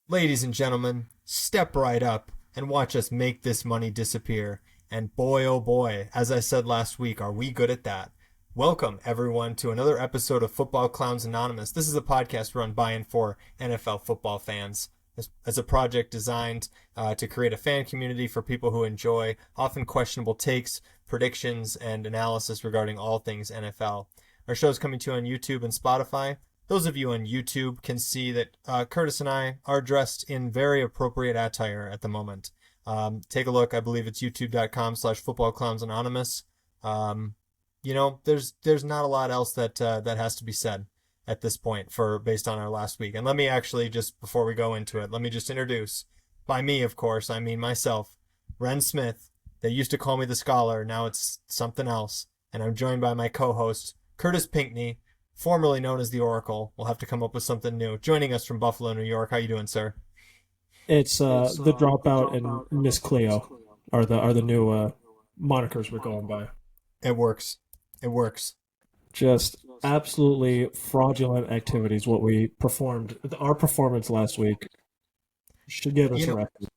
Ladies and gentlemen, step right up and watch us make this money disappear. And boy, oh boy, as I said last week, are we good at that. Welcome, everyone, to another episode of Football Clowns Anonymous. This is a podcast run by and for NFL football fans. As a project designed to create a fan community for people who enjoy often questionable takes, predictions, and analysis regarding all things NFL. Our show is coming to you on YouTube and Spotify. Those of you on YouTube can see that Kurtis and I are dressed in very appropriate attire at the moment. Take a look. I believe it's youtube.com/footballclownsanonymous. There's not a lot else that has to be said at this point based on our last week. And let me actually, just before we go into it, let me just introduce, by me, of course, I mean myself, Ren Smith. They used to call me the Scholar. Now it's something else. And I'm joined by my co-host, Kurtis Pinkney, formerly known as the Oracle. We'll have to come up with something new. Joining us from Buffalo, New York. How you doing, sir? It's the Dropout and Miss Cleo are the new monikers we're going by. It works. It works. Just absolutely fraudulent activities. What we performed, our performance last week should give us a record.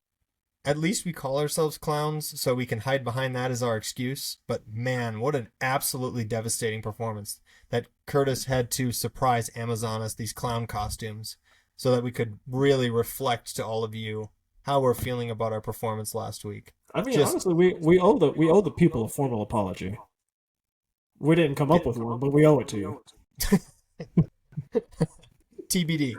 At least we call ourselves clowns, so we can hide behind that as our excuse. But man, what an absolutely devastating performance that Kurtis had to surprise Amazon us these clown costumes so that we could really reflect to all of you how we're feeling about our performance last week. I mean, honestly, we owe the people a formal apology. We didn't come up with one, but we owe it to you. TBD.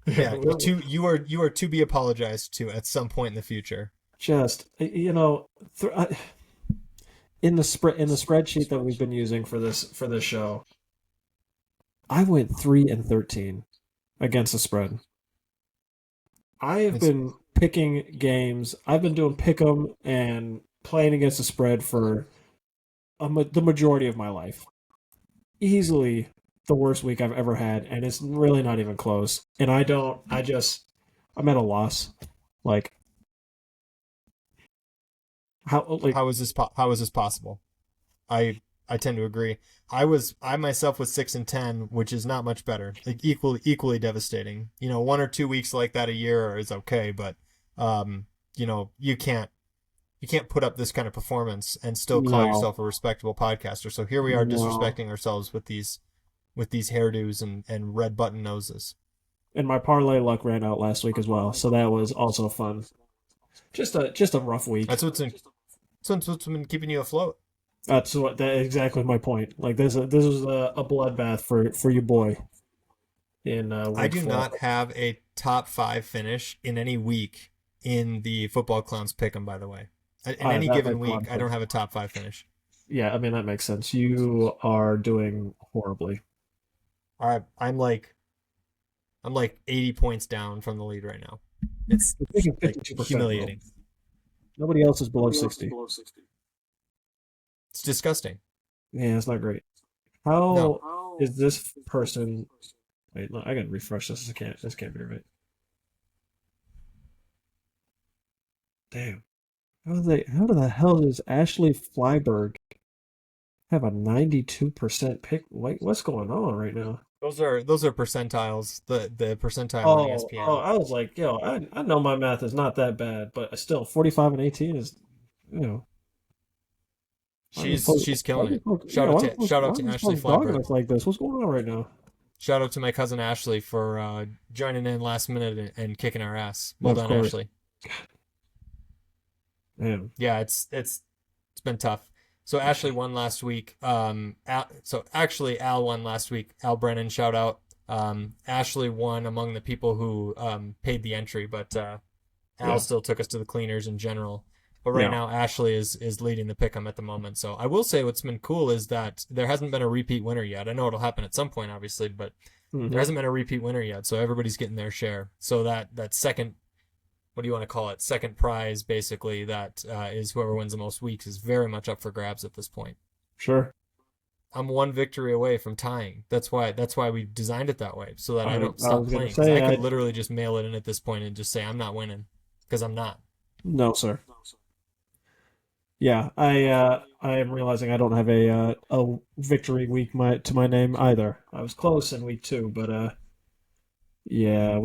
Yeah, you are to be apologized to at some point in the future. Just in the spreadsheet that we've been using for this show, I went 3-13 against the spread. I have been picking games. I've been doing pick'em and playing against the spread for the majority of my life. Easily the worst week I've ever had, and it's really not even close. And I'm at a loss. Like, how is this possible? I tend to agree. I myself was 6-10, which is not much better. Like equally devastating. 1 or 2 weeks like that a year is okay, but you can't put up this kind of performance and still call yourself a respectable podcaster. So here we are disrespecting ourselves with these hairdos and red button noses. And my parlay luck ran out last week as well, so that was also fun. Just a rough week. That's what's been keeping you afloat. That's exactly my point. Like this was a bloodbath for your boy. I do not have a top 5 finish in any week in the Football Clowns Pick'em, by the way. In any given week, I don't have a top 5 finish. Yeah, I mean that makes sense. You are doing horribly. I'm like 80 points down from the lead right now. It's humiliating. Nobody else is below 60. It's disgusting. Yeah, it's not great. How is this person? Wait, no, I gotta refresh this. This can't be right. Damn. How the hell does Ashley Flyberg have a 92% pick? Wait, what's going on right now? Those are percentiles. The percentile on ESPN. Oh, I was like, I know my math is not that bad, but still 45-18 is, She's killing it. Shout out to Ashley Flyberg. Like this. What's going on right now? Shout out to my cousin Ashley for joining in last minute and kicking our ass. Well done, Ashley. Man. Yeah, it's been tough. So Ashley won last week. Al won last week. Al Brennan, shout out. Ashley won among the people who paid the entry, but Al still took us to the cleaners in general. But right now, Ashley is leading the pick'em at the moment. So I will say what's been cool is that there hasn't been a repeat winner yet. I know it'll happen at some point, obviously, but there hasn't been a repeat winner yet. So everybody's getting their share. So that second, what do you want to call it? Second prize, basically, that is whoever wins the most weeks is very much up for grabs at this point. Sure. I'm one victory away from tying. That's why we designed it that way, so that I don't stop playing. I could literally just mail it in at this point and just say I'm not winning, because I'm not. No, sir. Yeah, I am realizing I don't have a victory week to my name either. I was close in week 2, but yeah,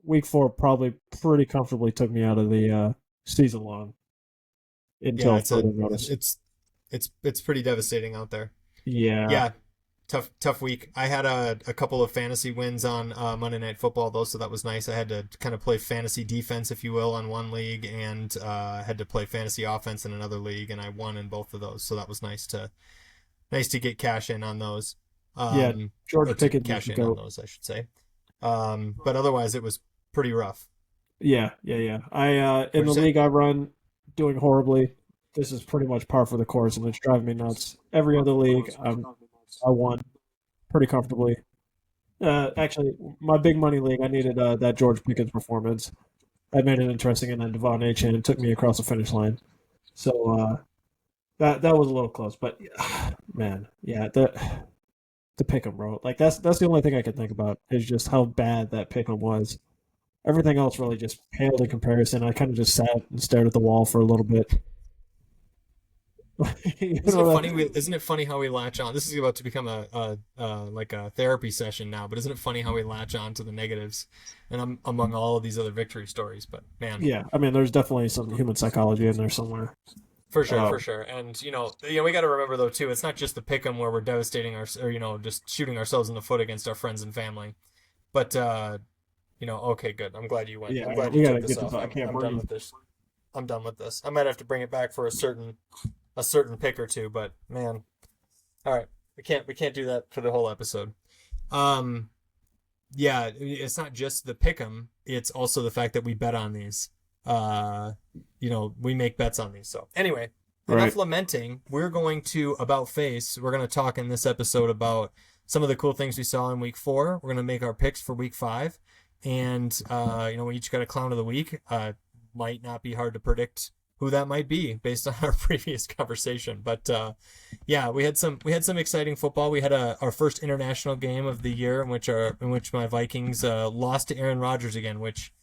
week 4 probably pretty comfortably took me out of the season long Yeah, until further notice. it's pretty devastating out there. Yeah, Yeah, tough week. I had a couple of fantasy wins on Monday Night Football though, so that was nice. I had to kind of play fantasy defense, if you will, on one league, and had to play fantasy offense in another league, and I won in both of those. So that was nice to get cash in on those. yeah. Or George to Pickens is cash the in on goat. those, I should say. But otherwise, it was pretty rough. Yeah. I in What'd the you say? league I run, doing horribly. This is pretty much par for the course, and it's driving me nuts. Every other league, I won pretty comfortably. Actually, my big money league, I needed that George Pickens performance. I made it interesting, and then Devon Achane took me across the finish line. So that was a little close, but man, yeah, the pick'em, bro. Like that's the only thing I can think about is just how bad that pick'em was. Everything else really just paled in comparison. I kind of just sat and stared at the wall for a little bit. you Isn't it know funny? that? Isn't it funny how we latch on? This is about to become a like a therapy session now. But isn't it funny how we latch on to the negatives, and among all of these other victory stories? But man, Yeah, I mean, there's definitely some human psychology in there somewhere. for Um, sure. And we got to remember though too. It's not just the pick 'em where we're devastating or just shooting ourselves in the foot against our friends and family. But okay, good. I'm glad you went. I'm yeah, glad you we gotta took this get to off. the I can't I'm done breathe. with this. I'm done with this. I might have to bring it back for a certain pick or two. But man, all right, we can't do that for the whole episode. Um, yeah, it's not just the pick 'em. It's also the fact that we bet on these. Uh, we make bets on these. So anyway, enough Right. lamenting. We're going to about face. We're going to talk in this episode about some of the cool things we saw in week 4. We're going to make our picks for week 5, and we each got a clown of the week. Might not be hard to predict who that might be based on our previous conversation, but yeah, we had some exciting football. We had our first international game of the year in which my Vikings lost to Aaron Rodgers again, which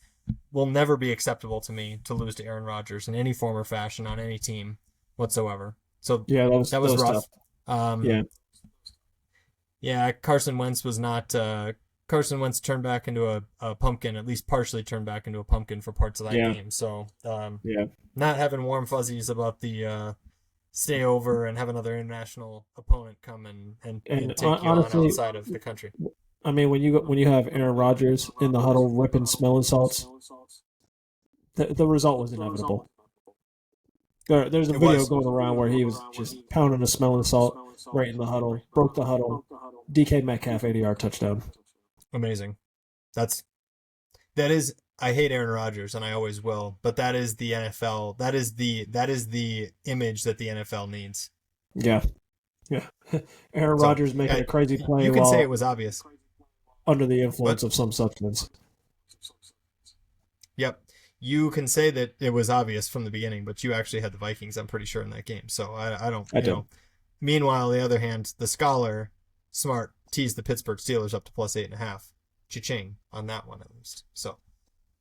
will never be acceptable to me to lose to Aaron Rodgers in any form or fashion on any team whatsoever. So Yeah, that that was was tough. rough. Um, Yeah, yeah, Carson Wentz was not. Carson Wentz turned back into a pumpkin, at least partially turned back into a pumpkin for parts of that yeah, game. So yeah. not having warm fuzzies about the stay over and have another international opponent come and And take you on honestly, outside of the country. I mean, when you have Aaron Rodgers in the huddle ripping smelling salts, the result was inevitable. There's a It video was going around where he was just pounding a smelling salt right in the huddle, broke the huddle. DK Metcalf 80-yard touchdown. amazing. That's that is. I hate Aaron Rodgers, and I always will. But that is the NFL. That is the image that the NFL needs. Yeah, yeah. Aaron So Rodgers making yeah, a crazy play you can say it while was obvious. under the influence What? of some substance. Yep. You can say that it was obvious from the beginning, but you actually had the Vikings, I'm pretty sure, in that game. So I don't, I did. Meanwhile, on the other hand, the scholar, smart, teased the Pittsburgh Steelers up to plus 8.5. Cha-ching on that one, at least. So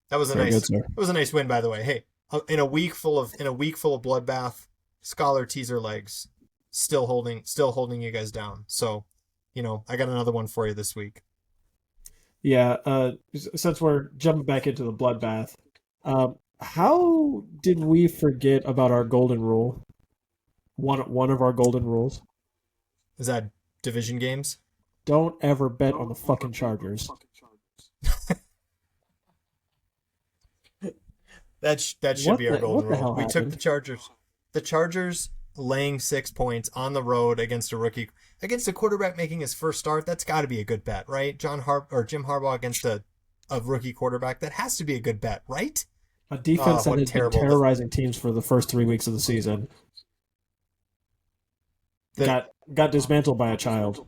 that was a Very nice, good, sir. it was a nice win, by the way. Hey, in a week full of bloodbath, scholar teaser legs, still holding you guys down. So, I got another one for you this week. Yeah, since we're jumping back into the bloodbath, how did we forget about our golden rule? One of our golden rules: Is that division games? don't ever bet on the fucking Chargers. That should be our golden What the rule. hell We took the happened? Chargers. The Chargers laying 6 points on the road against a quarterback making his first start. That's got to be a good bet, right? Jim Harbaugh against a rookie quarterback. That has to be a good bet, right? A defense that What a has been terrible. terrorizing teams for the first 3 weeks of the season The, got dismantled by a child.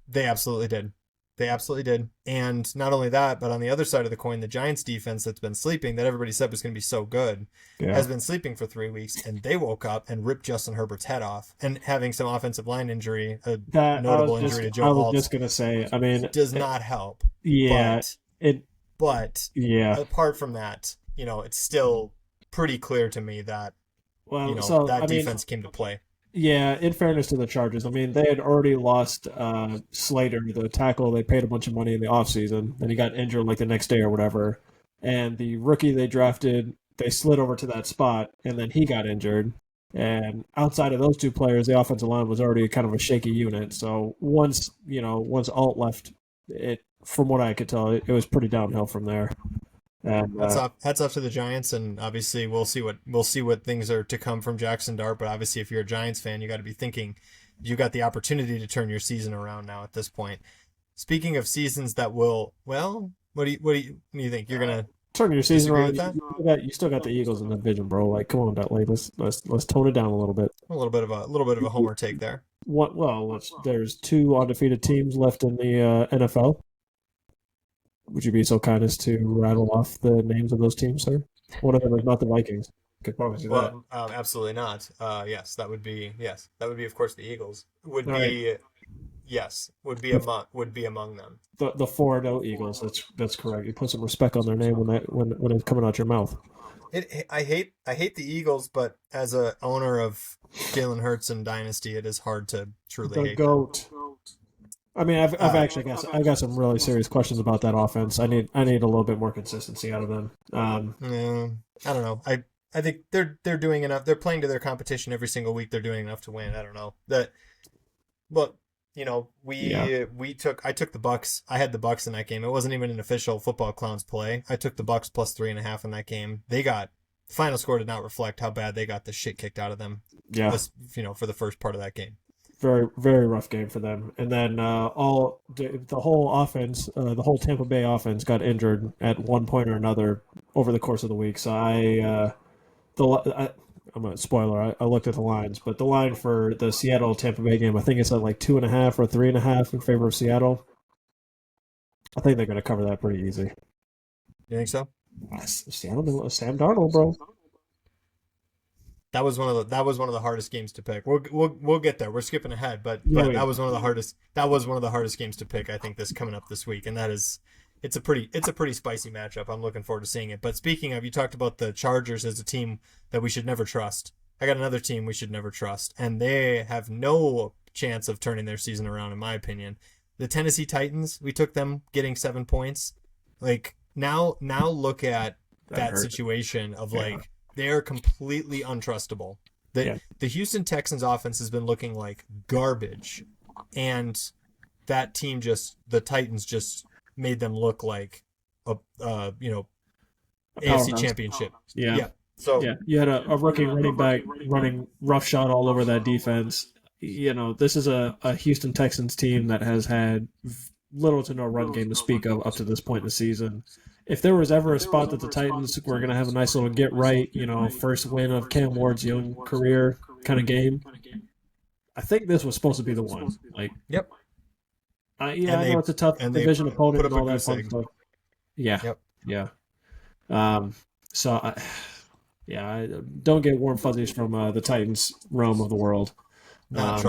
they absolutely did. They absolutely did. And not only that, but on the other side of the coin, the Giants defense that's been sleeping, that everybody said was going to be so good, Yeah, has been sleeping for 3 weeks, and they woke up and ripped Justin Herbert's head off, and having some offensive line injury, a that notable injury to Joe I was Alt, just gonna say. I mean, does not help. yeah, But it but yeah. apart from that, it's still pretty clear to me that Well, so that I mean, defense came to play. yeah. In fairness to the Chargers, I mean they had already lost Slater, the tackle. They paid a bunch of money in the offseason, and he got injured like the next day or whatever. and the rookie they drafted, they slid over to that spot, and then he got injured. And outside of those two players, the offensive line was already kind of a shaky unit. So once Alt left, from what I could tell, it was pretty downhill from there. And Hats off to the Giants, and obviously we'll see what things are to come from Jackson Dart. But obviously, if you're a Giants fan, you got to be thinking you got the opportunity to turn your season around now at this point. Speaking of seasons that will, well, what do you think? You're gonna turn your season disagree around. with that? You still got the Eagles in the division, bro. Like, come on, like let's tone it down a little bit. A little bit of a homer take there. There's two undefeated teams left in the NFL. Would you be so kind as to rattle off the names of those teams, sir? One of them is not the Vikings. Could promise you that. Absolutely not. Yes, that would be of course the Eagles. Would All be right. yes, would be among them. The 4-0 Eagles. That's correct. You put some respect on their name when it's coming out your mouth. I hate the Eagles, but as a owner of Jalen Hurts and Dynasty, it is hard to truly hate GOAT. I mean, I've actually got some really serious questions about that offense. I need a little bit more consistency out of them. I don't know. I think they're doing enough. They're playing to their competition every single week. They're doing enough to win. I don't know but I took the Bucks. I had the Bucks in that game. It wasn't even an official Football Clowns play. I took the Bucks plus 3.5 in that game. The final score did not reflect how bad they got the shit kicked out of them. Yeah. For the first part of that game. Very, very rough game for them. And then the whole offense, the whole Tampa Bay offense got injured at one point or another over the course of the week. So I'm a spoiler. I looked at the lines, but the line for the Seattle Tampa Bay game, I think it's at like 2.5 or 3.5 in favor of Seattle. I think they're going to cover that pretty easy. You think so? Sam Darnold, bro. That was one of the hardest games to pick. We'll get there. We're skipping ahead, but that was one of the hardest. That was one of the hardest games to pick. I think this coming up this week, and it's a pretty spicy matchup. I'm looking forward to seeing it. But speaking of, you talked about the Chargers as a team that we should never trust. I got another team we should never trust, and they have no chance of turning their season around, in my opinion. The Tennessee Titans, we took them getting 7 points. Like now look at that situation of like. They are completely untrustable. The Houston Texans offense has been looking like garbage, and that team the Titans just made them look like a AFC championship. Yeah. So you had a rookie running back running roughshod all over that defense. This is a Houston Texans team that has had little to no run game to speak of up to this point in the season. If there was ever a spot that the Titans were going to have a nice little get right, first win of Cam Ward's young career kind of game, I think this was supposed to be the one. Like, yep. I know it's a tough division opponent and all that fun stuff. Yeah. Yep. Yeah. I don't get warm fuzzies from the Titans realm of the world. Not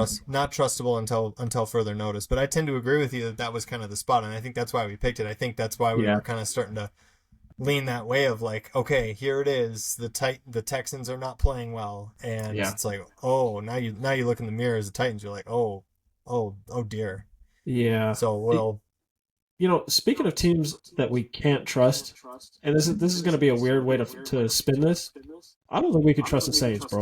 trustable until further notice. But I tend to agree with you that was kind of the spot, and I think that's why we picked it. I think that's why we were kind of starting to lean that way of like, okay, here it is. The Texans are not playing well, and it's like, oh, now you look in the mirror as the Titans, you're like, oh dear. Yeah. So speaking of teams that we can't trust, and this is going to be a weird way to spin this. I don't think we could trust the Saints, bro.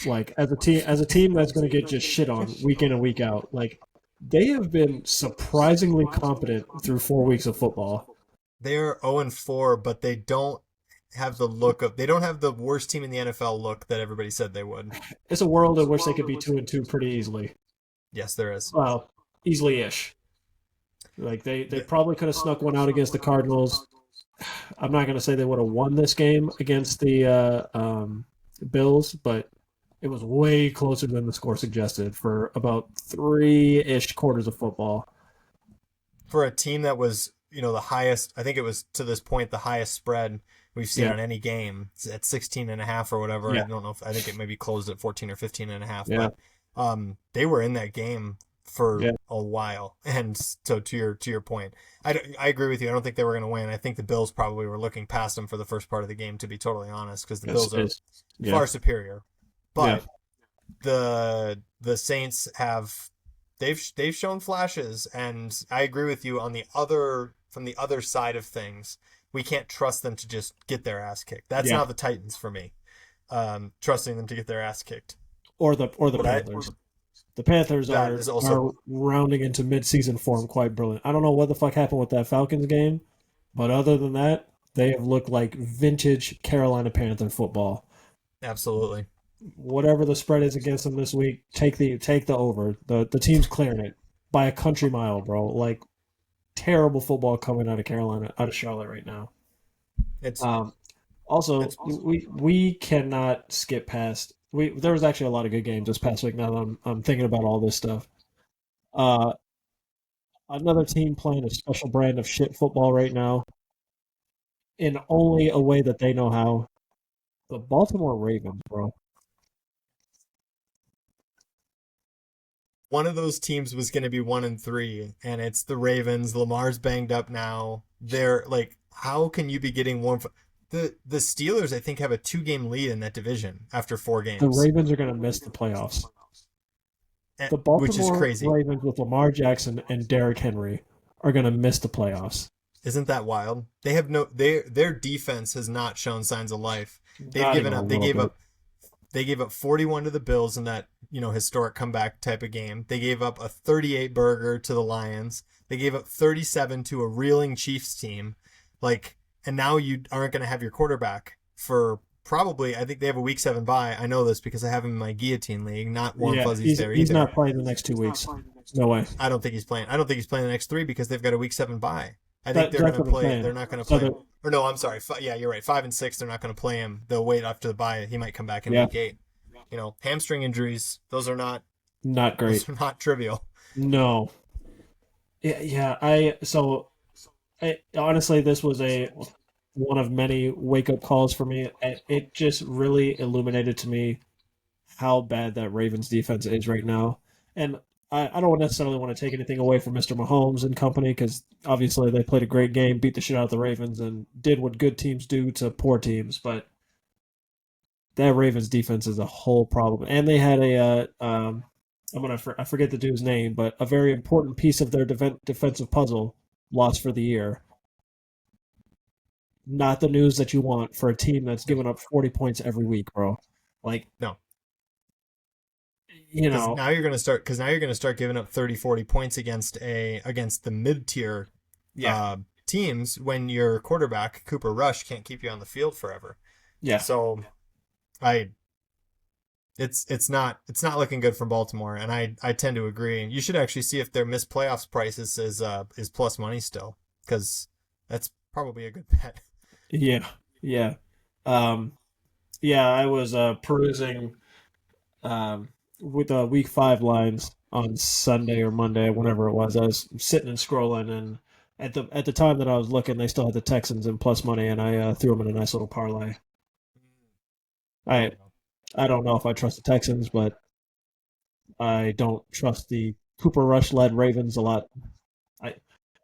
Like as a team that's going to get just shit on week in and week out. Like they have been surprisingly competent through 4 weeks of football. They're 0-4, but they don't have they don't have the worst team in the NFL look that everybody said they would. It's a world in which they could be 2-2 pretty easily. Yes, there is. Well, easily-ish. Like they probably could have snuck one out against the Cardinals. I'm not going to say they would have won this game against the Bills, but it was way closer than the score suggested for about 3-ish quarters of football. For a team that was, the highest, I think it was to this point the highest spread we've seen on any game. It's at 16.5 or whatever. Yeah. I don't know I think it maybe closed at 14 or 15.5. Yeah. But they were in that game for a while. And so to your point, I agree with you. I don't think they were going to win. I think the Bills probably were looking past them for the first part of the game, to be totally honest, because the Bills are far superior. But the Saints they've shown flashes, and I agree with you on from the other side of things. we can't trust them to just get their ass kicked. That's Yeah. not the Titans for me. Trusting them to get their ass kicked. Or the Panthers. The Panthers are rounding into midseason form quite brilliant. I don't know what the fuck happened with that Falcons game, but other than that, they have looked like vintage Carolina Panther football. Absolutely. Whatever the spread is against them this week, take the over. The team's clearing it by a country mile, bro. Like terrible football coming out of Carolina, out of Charlotte right now. We cannot skip past. There was actually a lot of good games this past week. Now that I'm thinking about all this stuff. Another team playing a special brand of shit football right now, in only a way that they know how. The Baltimore Ravens, bro. One of those teams was going to be 1-3, and it's the Ravens. Lamar's banged up now. They're like, how can you be getting one? The Steelers, I think, have a 2-game lead in that division after 4 games. The Ravens are going to miss the playoffs. The Baltimore which is crazy. Ravens with Lamar Jackson and Derrick Henry are going to miss the playoffs. Isn't that wild? They have their defense has not shown signs of life. They've given up. They gave up 41 to the Bills in that, historic comeback type of game. They gave up a 38 burger to the Lions. They gave up 37 to a reeling Chiefs team. And now you aren't going to have your quarterback for probably, I think they have a week 7 bye. I know this because I have him in my guillotine league. Not Warren Fuzzy's there either. He's not playing the next 2 weeks. No way. I don't think he's playing. I don't think he's playing the next 3 because they've got a week 7 bye. I think they're going to play. They're not going to play him. Or no, I'm sorry. Yeah, you're right. 5 and 6, they're not going to play him. They'll wait after the bye. He might come back in week 8. Hamstring injuries, those are not great. Those are not trivial. No. Yeah. Honestly, this was one of many wake-up calls for me. It just really illuminated to me how bad that Ravens defense is right now. And I don't necessarily want to take anything away from Mr. Mahomes and company because obviously they played a great game, beat the shit out of the Ravens, and did what good teams do to poor teams. But that Ravens defense is a whole problem. And they had I forget the dude's name, but a very important piece of their defensive puzzle lost for the year. Not the news that you want for a team that's giving up 40 points every week, bro. No. Now you're going to start giving up 30, 40 points against the mid-tier teams when your quarterback Cooper Rush can't keep you on the field forever. Yeah. So it's not looking good for Baltimore, and I tend to agree. You should actually see if their missed playoffs prices is plus money still, because that's probably a good bet. Yeah. I was perusing with week 5 lines on Sunday or Monday, whenever it was. I was sitting and scrolling, and at the time that I was looking, they still had the Texans in plus money, and I threw them in a nice little parlay. I don't know if I trust the Texans, but I don't trust the Cooper Rush-led Ravens a lot. I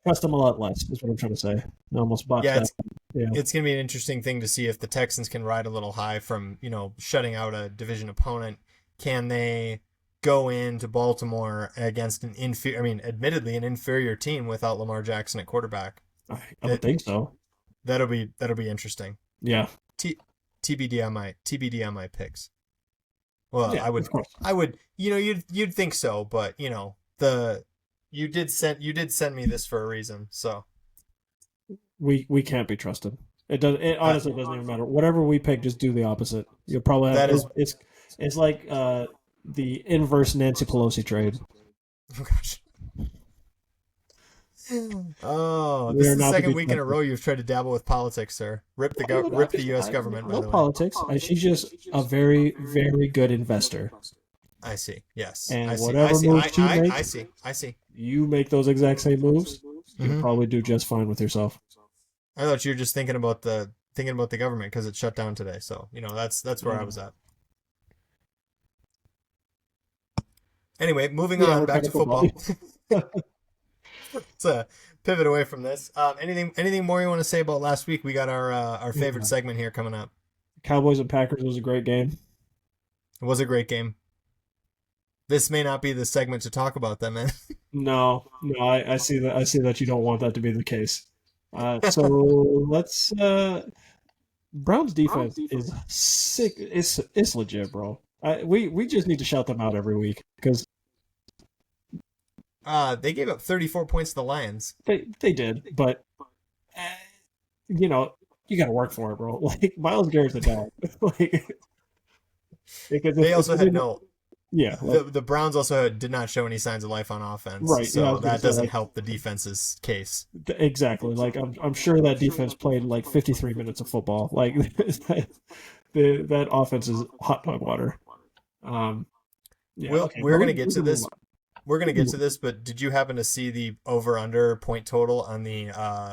trust them a lot less, is what I'm trying to say. I almost botched that. It's going to be an interesting thing to see if the Texans can ride a little high from, shutting out a division opponent. Can they go into Baltimore against admittedly an inferior team without Lamar Jackson at quarterback? I would think so. That'll be interesting. Yeah. TBD on my picks. Well, yeah, I would, you'd think so, but you did send me this for a reason, so we can't be trusted. It honestly doesn't even matter. Whatever we pick, just do the opposite. You'll probably have it's like the inverse Nancy Pelosi trade. Oh gosh. Oh, this is the second week in a row you've tried to dabble with politics, sir. Rip the U.S. government. No politics. She's just a very, very good investor. I see. Yes. And I see. whatever moves she makes, I see. You make those exact same moves, you'll probably do just fine with yourself. I thought you were just thinking about the government because it shut down today. So that's where I was at. Anyway, moving on back to football. Let's pivot away from this. Anything more you want to say about last week? We got our favorite segment here coming up. Cowboys and Packers was a great game. It was a great game. This may not be the segment to talk about them, man. No, I see that. I see that you don't want that to be the case. So let's. Browns defense is sick. It's legit, bro. We just need to shout them out every week because They gave up 34 points to the Lions. they did, but uh, you know you got to work for it, bro. Like Miles Garrett's a dog. Like because They also had no. yeah, The Browns also did not show any signs of life on offense, right. Yeah, so that doesn't help the defense's case. exactly. Like I'm sure that defense played like 53 minutes of football. Like that offense is hot dog water. Yeah, we're gonna get to this. We're gonna get to this, but did you happen to see the over/under point total on the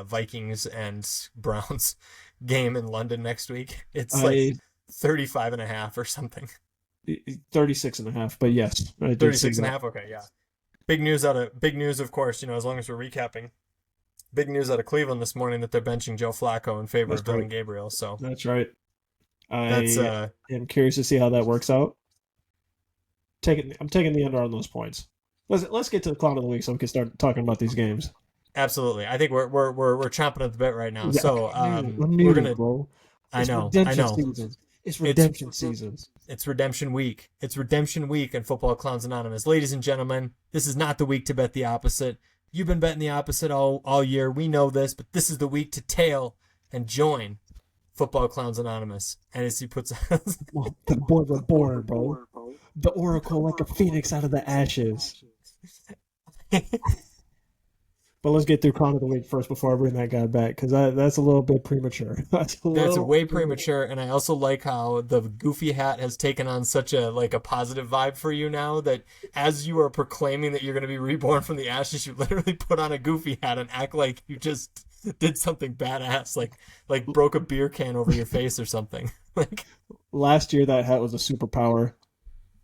Vikings and Browns game in London next week? It's like 35.5 or something. 36.5, but yes, 36.5. Okay, yeah. Big news, of course. As long as we're recapping, big news out of Cleveland this morning that they're benching Joe Flacco in favor of Dylan Gabriel. So that's right. I am curious to see how that works out. I'm taking the under on those points. Let's get to the clown of the week so we can start talking about these games. Absolutely, I think we're chomping at the bit right now. Yeah, so we're gonna. Bro. I know. Season. It's redemption season. It's redemption week. It's redemption week in Football Clowns Anonymous. Ladies and gentlemen, this is not the week to bet the opposite. You've been betting the opposite all year. We know this, but this is the week to tail and join Football Clowns Anonymous. And as he puts the boy was born, bro. The oracle like a phoenix out of the ashes. But let's get through Clown of the Week first before I bring that guy back, because that's a little bit premature. That's way premature, and I also like how the goofy hat has taken on such a positive vibe for you now that as you are proclaiming that you're going to be reborn from the ashes, you literally put on a goofy hat and act like you just did something badass, like broke a beer can over your face or something. Last year that hat was a superpower.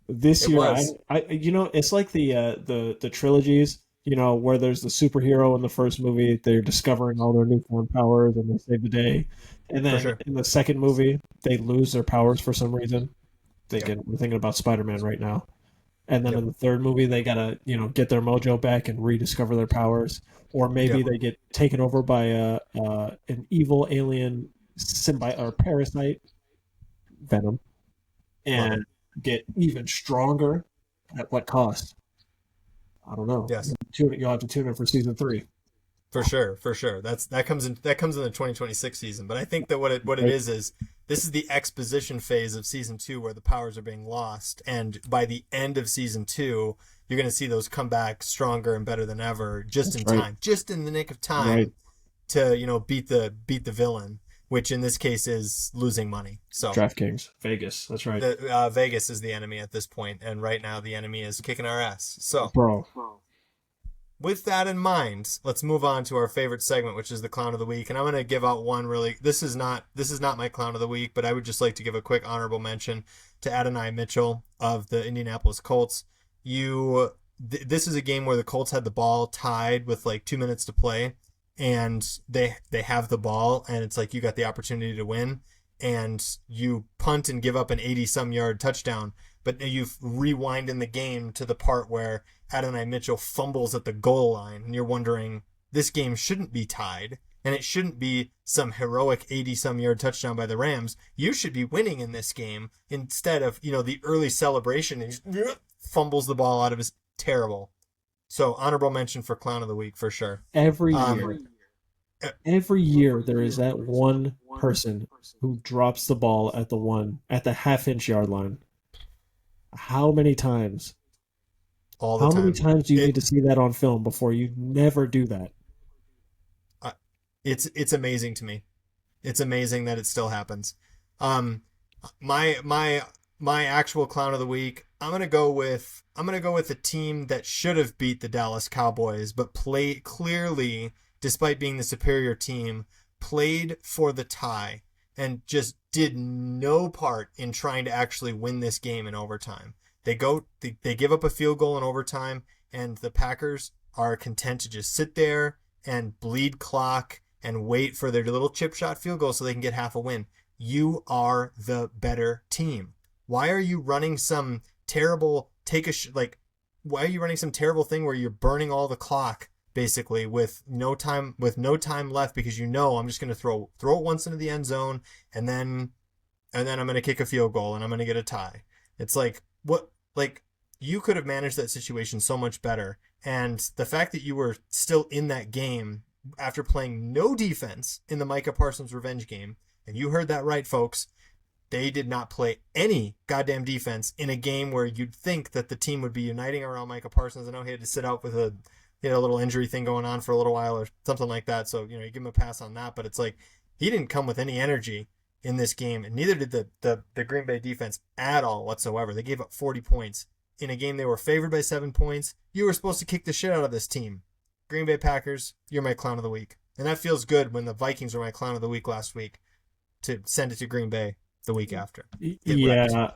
This year, it's like the trilogies. Where there's the superhero in the first movie, they're discovering all their newfound powers and they save the day. And then in the second movie, they lose their powers for some reason. We're thinking about Spider-Man right now. And then in the third movie, they gotta, get their mojo back and rediscover their powers. Or maybe they get taken over by an evil alien symbiote or parasite, Venom, and get even stronger. At what cost? I don't know. Yes, you'll have to tune in for season 3. For sure. That comes in the 2026 season. But I think that what it is this is the exposition phase of season 2 where the powers are being lost, and by the end of season 2, you're going to see those come back stronger and better than ever, just in time, just in the nick of time to beat the villain, which in this case is losing money. So DraftKings, Vegas, that's right. Vegas is the enemy at this point, and right now the enemy is kicking our ass. So, with that in mind, let's move on to our favorite segment, which is the Clown of the Week. And I'm going to give out one really. This is not my Clown of the Week, but I would just like to give a quick honorable mention to Adonai Mitchell of the Indianapolis Colts. This is a game where the Colts had the ball tied with 2 minutes to play. And they have the ball, and it's like you got the opportunity to win, and you punt and give up an 80-some yard touchdown, but you rewind in the game to the part where Adonai Mitchell fumbles at the goal line, and you're wondering, this game shouldn't be tied, and it shouldn't be some heroic 80-some yard touchdown by the Rams. You should be winning in this game instead of the early celebration, and he fumbles the ball out of his terrible. So honorable mention for Clown of the Week for sure. Every year there is that one person who drops the ball at the half-inch yard line. How many times? All the time. How many times do you need to see that on film before you never do that? It's amazing to me. It's amazing that it still happens. My actual Clown of the Week, I'm gonna go with a team that should have beat the Dallas Cowboys, but clearly, despite being the superior team, played for the tie and just did no part in trying to actually win this game in overtime. They give up a field goal in overtime, and the Packers are content to just sit there and bleed clock and wait for their little chip shot field goal so they can get half a win. You are the better team. Why are you running some terrible why are you running some terrible thing where you're burning all the clock basically with no time left, because I'm just going to throw it once into the end zone, and then I'm going to kick a field goal and I'm going to get a tie. It's like, what, like, you could have managed that situation so much better. And the fact that you were still in that game after playing no defense in the Micah Parsons revenge game, and you heard that right, folks, they did not play any goddamn defense in a game where you'd think that the team would be uniting around Micah Parsons. I know he had to sit out with he had a little injury thing going on for a little while or something like that. So, you give him a pass on that, but it's like, he didn't come with any energy in this game, and neither did the Green Bay defense at all whatsoever. They gave up 40 points in a game they were favored by 7 points. You were supposed to kick the shit out of this team. Green Bay Packers, you're my clown of the week. And that feels good when the Vikings were my clown of the week last week, to send it to Green Bay the week after. Yeah.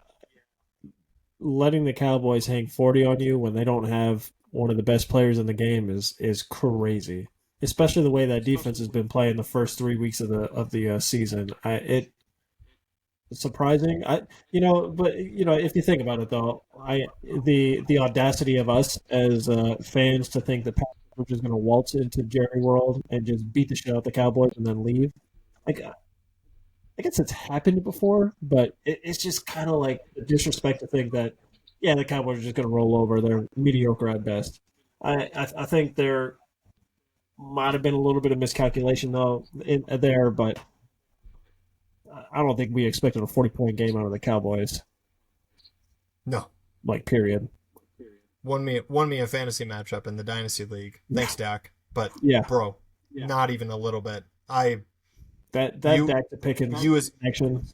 Letting the Cowboys hang 40 on you when they don't have one of the best players in the game is crazy. Especially the way that defense has been playing the first 3 weeks of the season. It's surprising. But if you think about it though, the audacity of us as fans to think the Packers are just going to waltz into Jerry World and just beat the shit out of the Cowboys and then leave. Like, I guess it's happened before, but it's just kind of like a disrespect to think that, yeah, the Cowboys are just going to roll over. They're mediocre at best. I think there might have been a little bit of miscalculation though there, but I don't think we expected a 40-point game out of the Cowboys. No, period. Won me a fantasy matchup in the Dynasty League. Thanks, Dak. But bro, not even a little bit. Dak to Pickens action.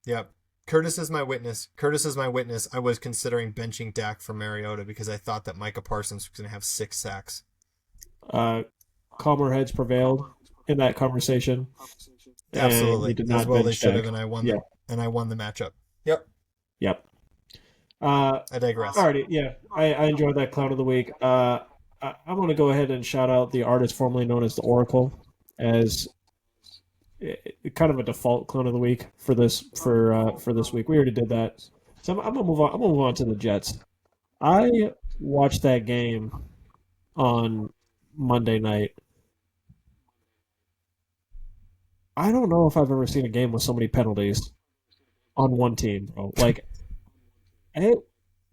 Yep. Kurtis is my witness. I was considering benching Dak for Mariota because I thought that Micah Parsons was going to have 6 sacks. Calmer heads prevailed in that conversation. Absolutely. Did not as well they should Dak. have, and I won the matchup. Yep. I digress. Alrighty, yeah. I enjoyed that clown of the week. I'm going to go ahead and shout out the artist formerly known as the Oracle as kind of a default clown of the week for this week. We already did that, so I'm gonna move on. I'm gonna move on to the Jets. I watched that game on Monday night. I don't know if I've ever seen a game with so many penalties on one team, bro.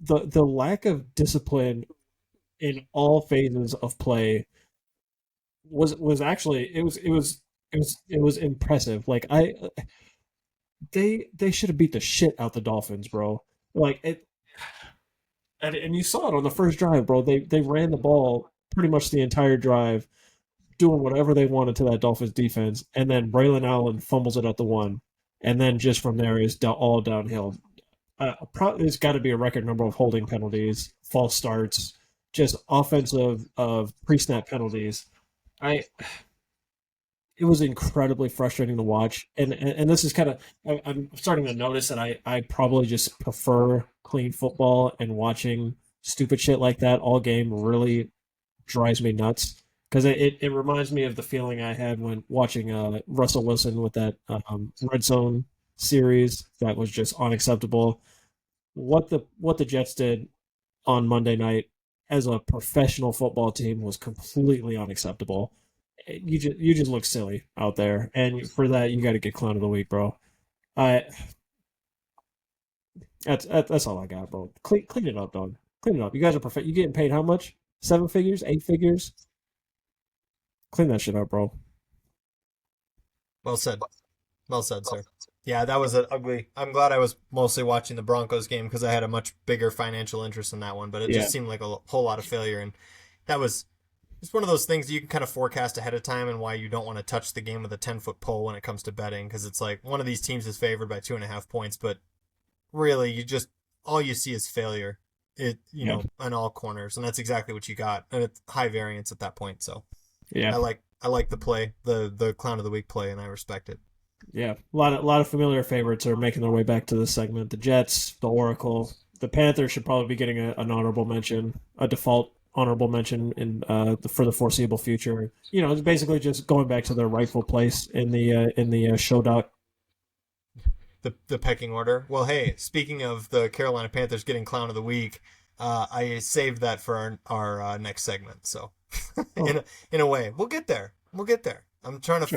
The lack of discipline in all phases of play was actually it was impressive. They should have beat the shit out the Dolphins, bro. And you saw it on the first drive, bro. They ran the ball pretty much the entire drive, doing whatever they wanted to that Dolphins defense, and then Braylon Allen fumbles it at the 1, and then just from there is all downhill. There's got to be a record number of holding penalties, false starts, just offensive of pre-snap penalties. It was incredibly frustrating to watch, and this is kind of I'm starting to notice that I probably just prefer clean football, and watching stupid shit like that all game really drives me nuts, because it reminds me of the feeling I had when watching Russell Wilson with that Red Zone series. That was just unacceptable. What the Jets did on Monday night as a professional football team was completely unacceptable. You just look silly out there, and for that you got to get clown of the week, bro. That's all I got, bro. Clean it up, dog. Clean it up. You guys are perfect. You getting paid how much? 7 figures? 8 figures? Clean that shit up, bro. Well said, sir. Yeah, that was an ugly. I'm glad I was mostly watching the Broncos game because I had a much bigger financial interest in that one, but it just seemed like a whole lot of failure, and that was. It's one of those things you can kind of forecast ahead of time, and why you don't want to touch the game with a 10-foot pole when it comes to betting, because it's like one of these teams is favored by 2.5 points, but really all you see is failure. On all corners, and that's exactly what you got, and it's high variance at that point. So I like the play, the clown of the week play, and I respect it. Yeah, a lot of familiar favorites are making their way back to this segment. The Jets, the Oracle, the Panthers should probably be getting an honorable mention, a default honorable mention for the foreseeable future. It's basically just going back to their rightful place in the show doc. The pecking order. Well, hey, speaking of the Carolina Panthers getting clown of the week, I saved that for our next segment. So Oh, in a way, we'll get there. We'll get there. sure.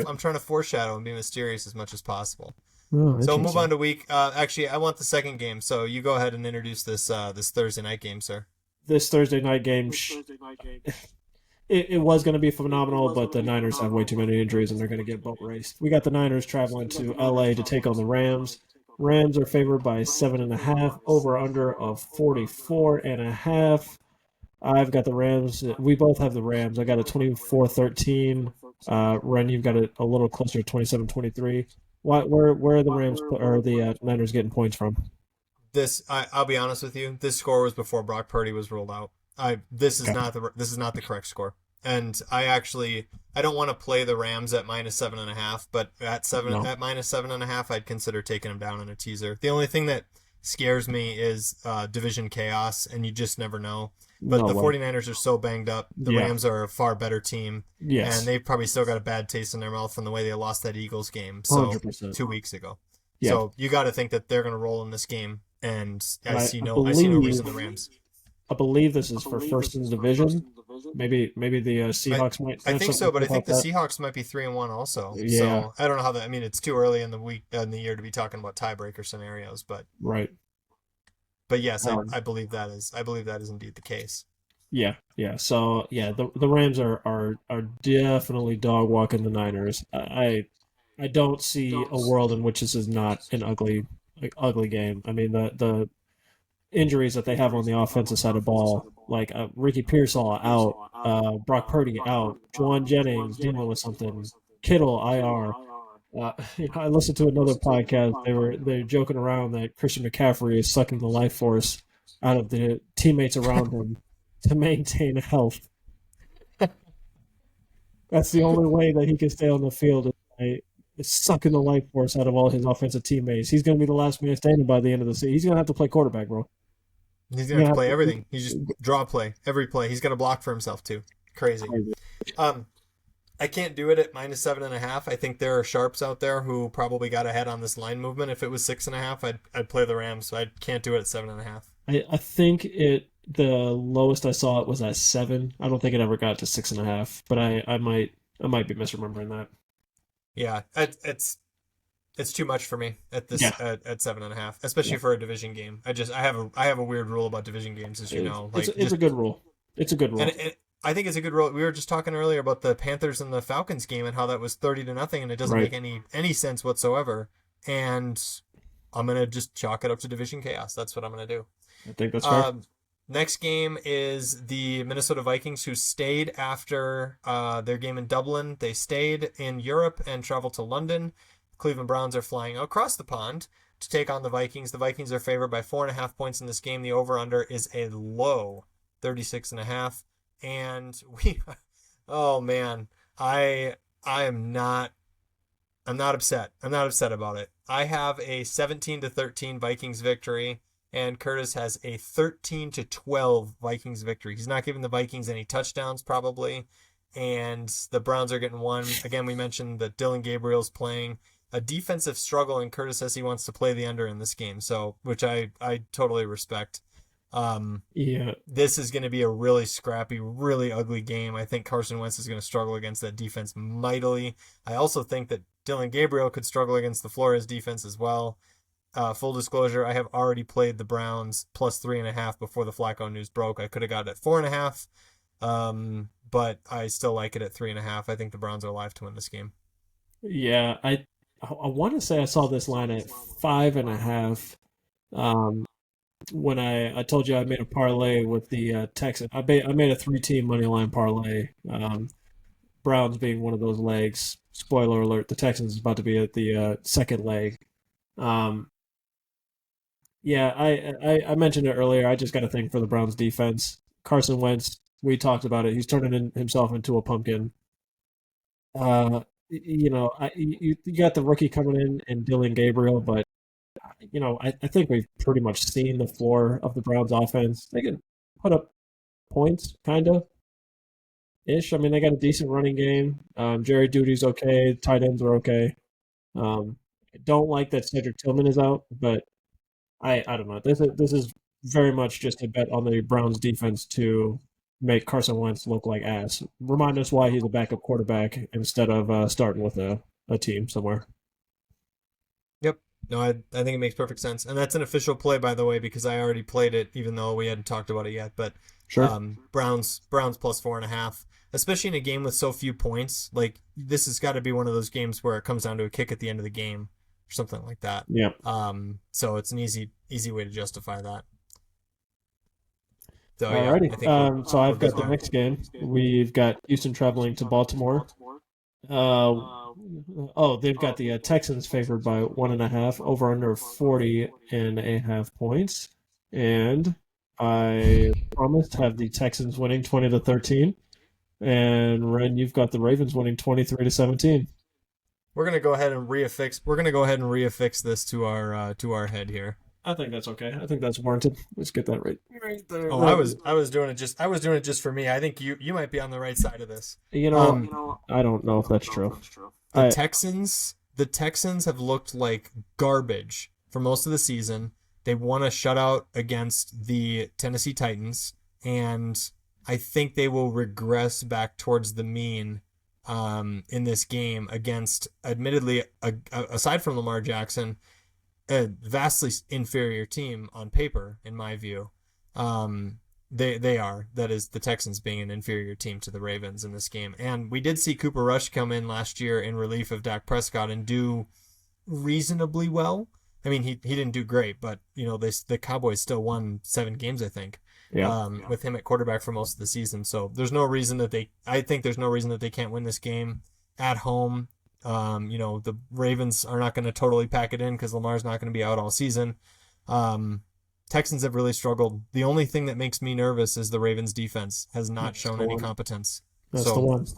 I'm trying to foreshadow and be mysterious as much as possible. Oh, So we'll move on interesting. to week. Actually, I want the second game. So you go ahead and introduce this Thursday night game, sir. This Thursday night game, it was going to be phenomenal, but the Niners have way too many injuries and they're going to get boat raced. We got the Niners traveling to LA to take on the Rams. Rams are favored by 7.5, over under of 44.5. I've got the Rams. We both have the Rams. I got a 24-13. Ren, you've got it a little closer to 27-23. Where are the Rams or the Niners getting points from? I'll be honest with you. This score was before Brock Purdy was ruled out. Okay. This is not the correct score. And I don't want to play the Rams at -7.5, but No. at -7.5, I'd consider taking them down in a teaser. The only thing that scares me is division chaos, and you just never know. But No the way. 49ers are so banged up. The Yeah. Rams are a far better team, and Yes. they've probably still got a bad taste in their mouth from the way they lost that Eagles game. So 100%. 2 weeks ago. Yeah. So you got to think that they're going to roll in this game, and And I see no reason the Rams. I believe this is for first in the division. Maybe the I Seahawks might I have think something so, to but say I think about the that. Seahawks might be 3-1 also. Yeah. So I don't know how that. I mean, it's too early in the year to be talking about tiebreaker scenarios, Right. but yes, Um, I believe that is indeed the case. yeah. Yeah. So yeah, the Rams are definitely dog walking the Niners. I don't see a world in which this is not an ugly game. I mean the injuries that they have on the offensive side of the ball, like Ricky Pearsall out, Brock Purdy out, Juwan Jennings dealing with something, Kittle IR. I listened to another podcast. They're joking around that Christian McCaffrey is sucking the life force out of the teammates around him to maintain health. That's the only way that he can stay on the field is sucking the life force out of all his offensive teammates. He's going to be the last man standing by the end of the season. He's going to have to play quarterback, bro. He's He's gonna have going to to have play to. everything. He's just draw play every play. He's gonna block for himself too. Crazy. Crazy. Um, I can't do it at -7.5. I think there are sharps out there who probably got ahead on this line movement. If it was 6.5, I'd play the Rams. So I can't do it at 7.5. I think the lowest I saw it was at 7. I don't think it ever got to 6.5, but I might be misremembering that. Yeah, it's too much for me at Yeah, at 7.5, especially yeah. for a division game. I have a weird rule about division games, as you know. It's Like it's just a good rule. It's a good and rule. I think it's a good rule. We were just talking earlier about the Panthers and the Falcons game and how that was 30-0, and it doesn't Right. make any sense whatsoever. And I'm gonna just chalk it up to division chaos. That's what I'm gonna do. I think that's fair. Um, Next game is the Minnesota Vikings, who stayed after their game in Dublin. They stayed in Europe and traveled to London. Cleveland Browns are flying across the pond to take on the Vikings. The Vikings are favored by 4.5 points in this game. The over/under is a low 36.5. And oh man, I I am not I'm not upset. I'm not upset about it. I have a 17-13 Vikings victory, and Kurtis has a 13-12 Vikings victory. He's not giving the Vikings any touchdowns, probably, and the Browns are getting one. Again, we mentioned that Dylan Gabriel's playing a defensive struggle, and Kurtis says he wants to play the under in this game, so which I totally respect. Um, Yeah, this is going to be a really scrappy, really ugly game. I think Carson Wentz is going to struggle against that defense mightily. I also think that Dylan Gabriel could struggle against the Flores defense as well. Full disclosure, I have already played the Browns plus 3.5 before the Flacco news broke. I could have got it at 4.5, but I still like it at 3.5. I think the Browns are alive to win this game. yeah. I want to say I saw this line at 5.5. Um, when I told you I made a parlay with the Texans. I made a 3-team money line parlay. Browns being one of those legs. Spoiler alert: the Texans is about to be at the second leg. Um, yeah, I mentioned it earlier. I just got a thing for the Browns defense. Carson Wentz. We talked about it. He's turning himself into a pumpkin. You got the rookie coming in and Dylan Gabriel, but I think we've pretty much seen the floor of the Browns offense. They can put up points, kind of ish. I mean, they got a decent running game. Jerry Duty's okay. Tight ends are okay. I don't like that Cedric Tillman is out, but I don't know. This is very much just a bet on the Browns defense to make Carson Wentz look like ass. Remind us why he's a backup quarterback instead of starting with a team somewhere. Yep. No, I think it makes perfect sense. And that's an official play, by the way, because I already played it, even though we hadn't talked about it yet. But Sure. Browns plus 4.5, especially in a game with so few points. Like, this has got to be one of those games where it comes down to a kick at the end of the game or something like that. Yeah. So it's an easy way to justify that. So Alrighty. yeah, I think So I've got the there. next game. We've got Houston traveling to Baltimore. Uh, they've got the Texans favored by 1.5, over under 40.5 points. And I promised to have the Texans winning 20-13. And Ren, you've got the Ravens winning 23-17. We're gonna go ahead and reaffix this to our head here. I think that's okay. I think that's warranted. Let's get that right there. Oh, I was doing it just for me. I think you might be on the right side of this. I don't know if that's true. The Texans have looked like garbage for most of the season. They won a shutout against the Tennessee Titans, and I think they will regress back towards the mean in this game against, admittedly, aside from Lamar Jackson, a vastly inferior team on paper, in my view. They are. That is, the Texans being an inferior team to the Ravens in this game. And we did see Cooper Rush come in last year in relief of Dak Prescott and do reasonably well. I mean, he didn't do great, but the Cowboys still won 7 games, I think. Yeah. With him at quarterback for most of the season. So there's no reason that they can't win this game at home. The Ravens are not going to totally pack it in because Lamar's not going to be out all season. Texans have really struggled. The only thing that makes me nervous is the Ravens defense has not shown any competence. That's the one.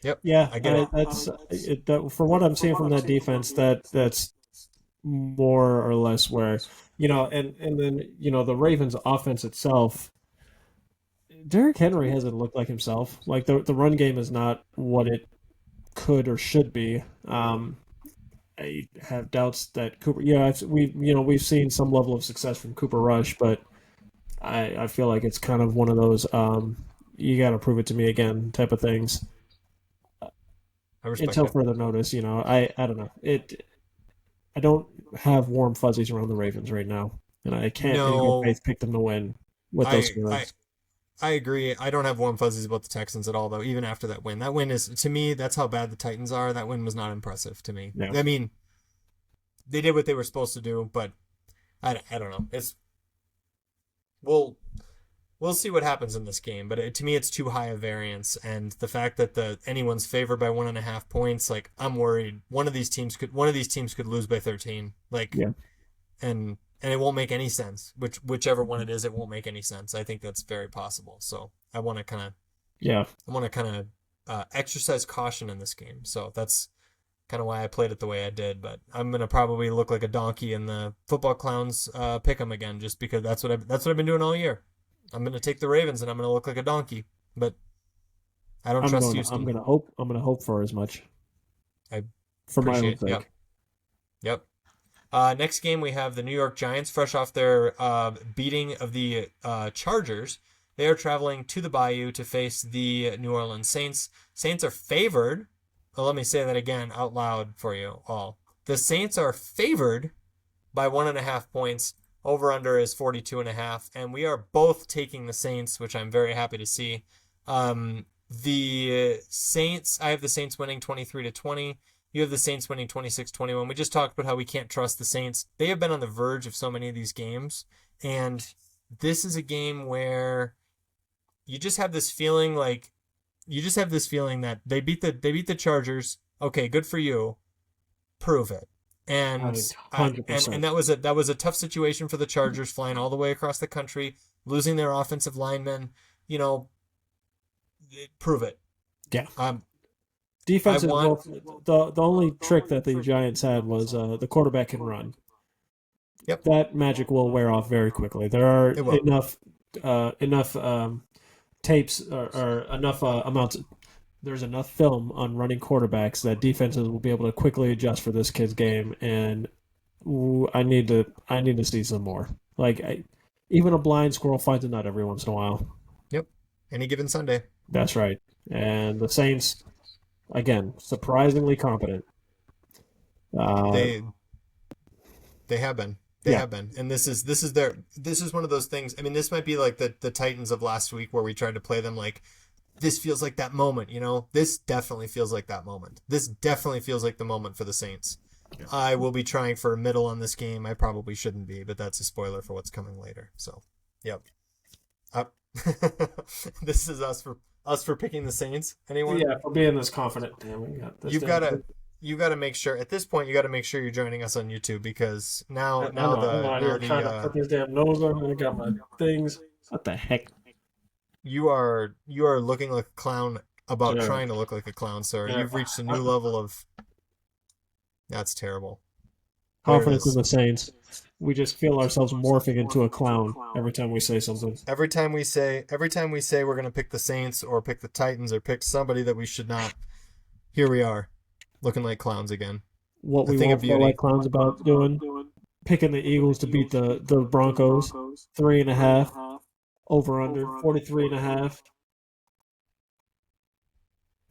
Yep. Yeah, I get it. That's for what I'm seeing from that defense. That's more or less where and then the Ravens offense itself. Derrick Henry hasn't looked like himself. Like the run game is not what it could or should be. I have doubts that Cooper. Yeah, we've seen some level of success from Cooper Rush, but I feel like it's kind of one of those you got to prove it to me again type of things. Until further notice, I don't know it. I don't have warm fuzzies around the Ravens right now, and I can't in good faith pick them to win with those scores. I agree. I don't have warm fuzzies about the Texans at all, though, even after that win. That win is, to me, that's how bad the Titans are. That win was not impressive to me. Yeah. I mean, they did what they were supposed to do, but I don't know. We'll see what happens in this game, but to me, it's too high a variance, and the fact that anyone's favored by 1.5 points, like, I'm worried one of these teams could lose by 13, like, yeah. And it won't make any sense. Whichever one it is, it won't make any sense. I think that's very possible. So I want to kind of exercise caution in this game. So that's kind of why I played it the way I did. But I'm gonna probably look like a donkey in the football clowns pick 'em again, just because that's what I've been doing all year. I'm gonna take the Ravens and I'm gonna look like a donkey, but I don't trust Houston. I'm gonna hope for as much. For my own sake. Yep. Next game, we have the New York Giants, fresh off their beating of the Chargers. They are traveling to the Bayou to face the New Orleans Saints. Saints are favored. Well, let me say that again out loud for you all. The Saints are favored by 1.5 points. Over-under is 42.5, and we are both taking the Saints, which I'm very happy to see. The Saints, I have the Saints winning 23-20. You have the Saints winning 26-21. We just talked about how we can't trust the Saints. They have been on the verge of so many of these games, and this is a game where you just have this feeling that they beat the Chargers. Okay, good for you. Prove it. And that was a tough situation for the Chargers, flying all the way across the country, losing their offensive linemen. Prove it. Yeah. Defense the only trick that the Giants had was the quarterback can run. Yep. That magic will wear off very quickly. There are enough tapes or enough amounts. There's enough film on running quarterbacks that defenses will be able to quickly adjust for this kid's game, and I need to see some more. Like Even a blind squirrel finds a nut every once in a while. Yep. Any given Sunday. That's right. And the Saints, again, surprisingly competent. They have been. They Yeah. have been. And this is one of those things. I mean, this might be like the Titans of last week where we tried to play them like this feels like that moment, you know? This definitely feels like that moment. This definitely feels like the moment for the Saints. Yeah. I will be trying for a middle on this game. I probably shouldn't be, but that's a spoiler for what's coming later. So, yep. This is us for picking the Saints. Anyone? Yeah, for being this confident. Damn, we got this. You gotta make sure at this point you gotta make sure you're joining us on YouTube because I'm out here trying to put this damn nose on and I got my things. What the heck? You are looking like a clown about Yeah. trying to look like a clown, sir. Yeah. You've reached a new level of. That's terrible. Confidence in the Saints. We just feel ourselves morphing into a clown every time we say something. Every time we say we're gonna pick the Saints or pick the Titans or pick somebody that we should not, here we are, looking like clowns again. What A we thing won't of feel beauty. like clowns about doing, picking the Eagles to beat the Broncos, 3.5, over under 43.5.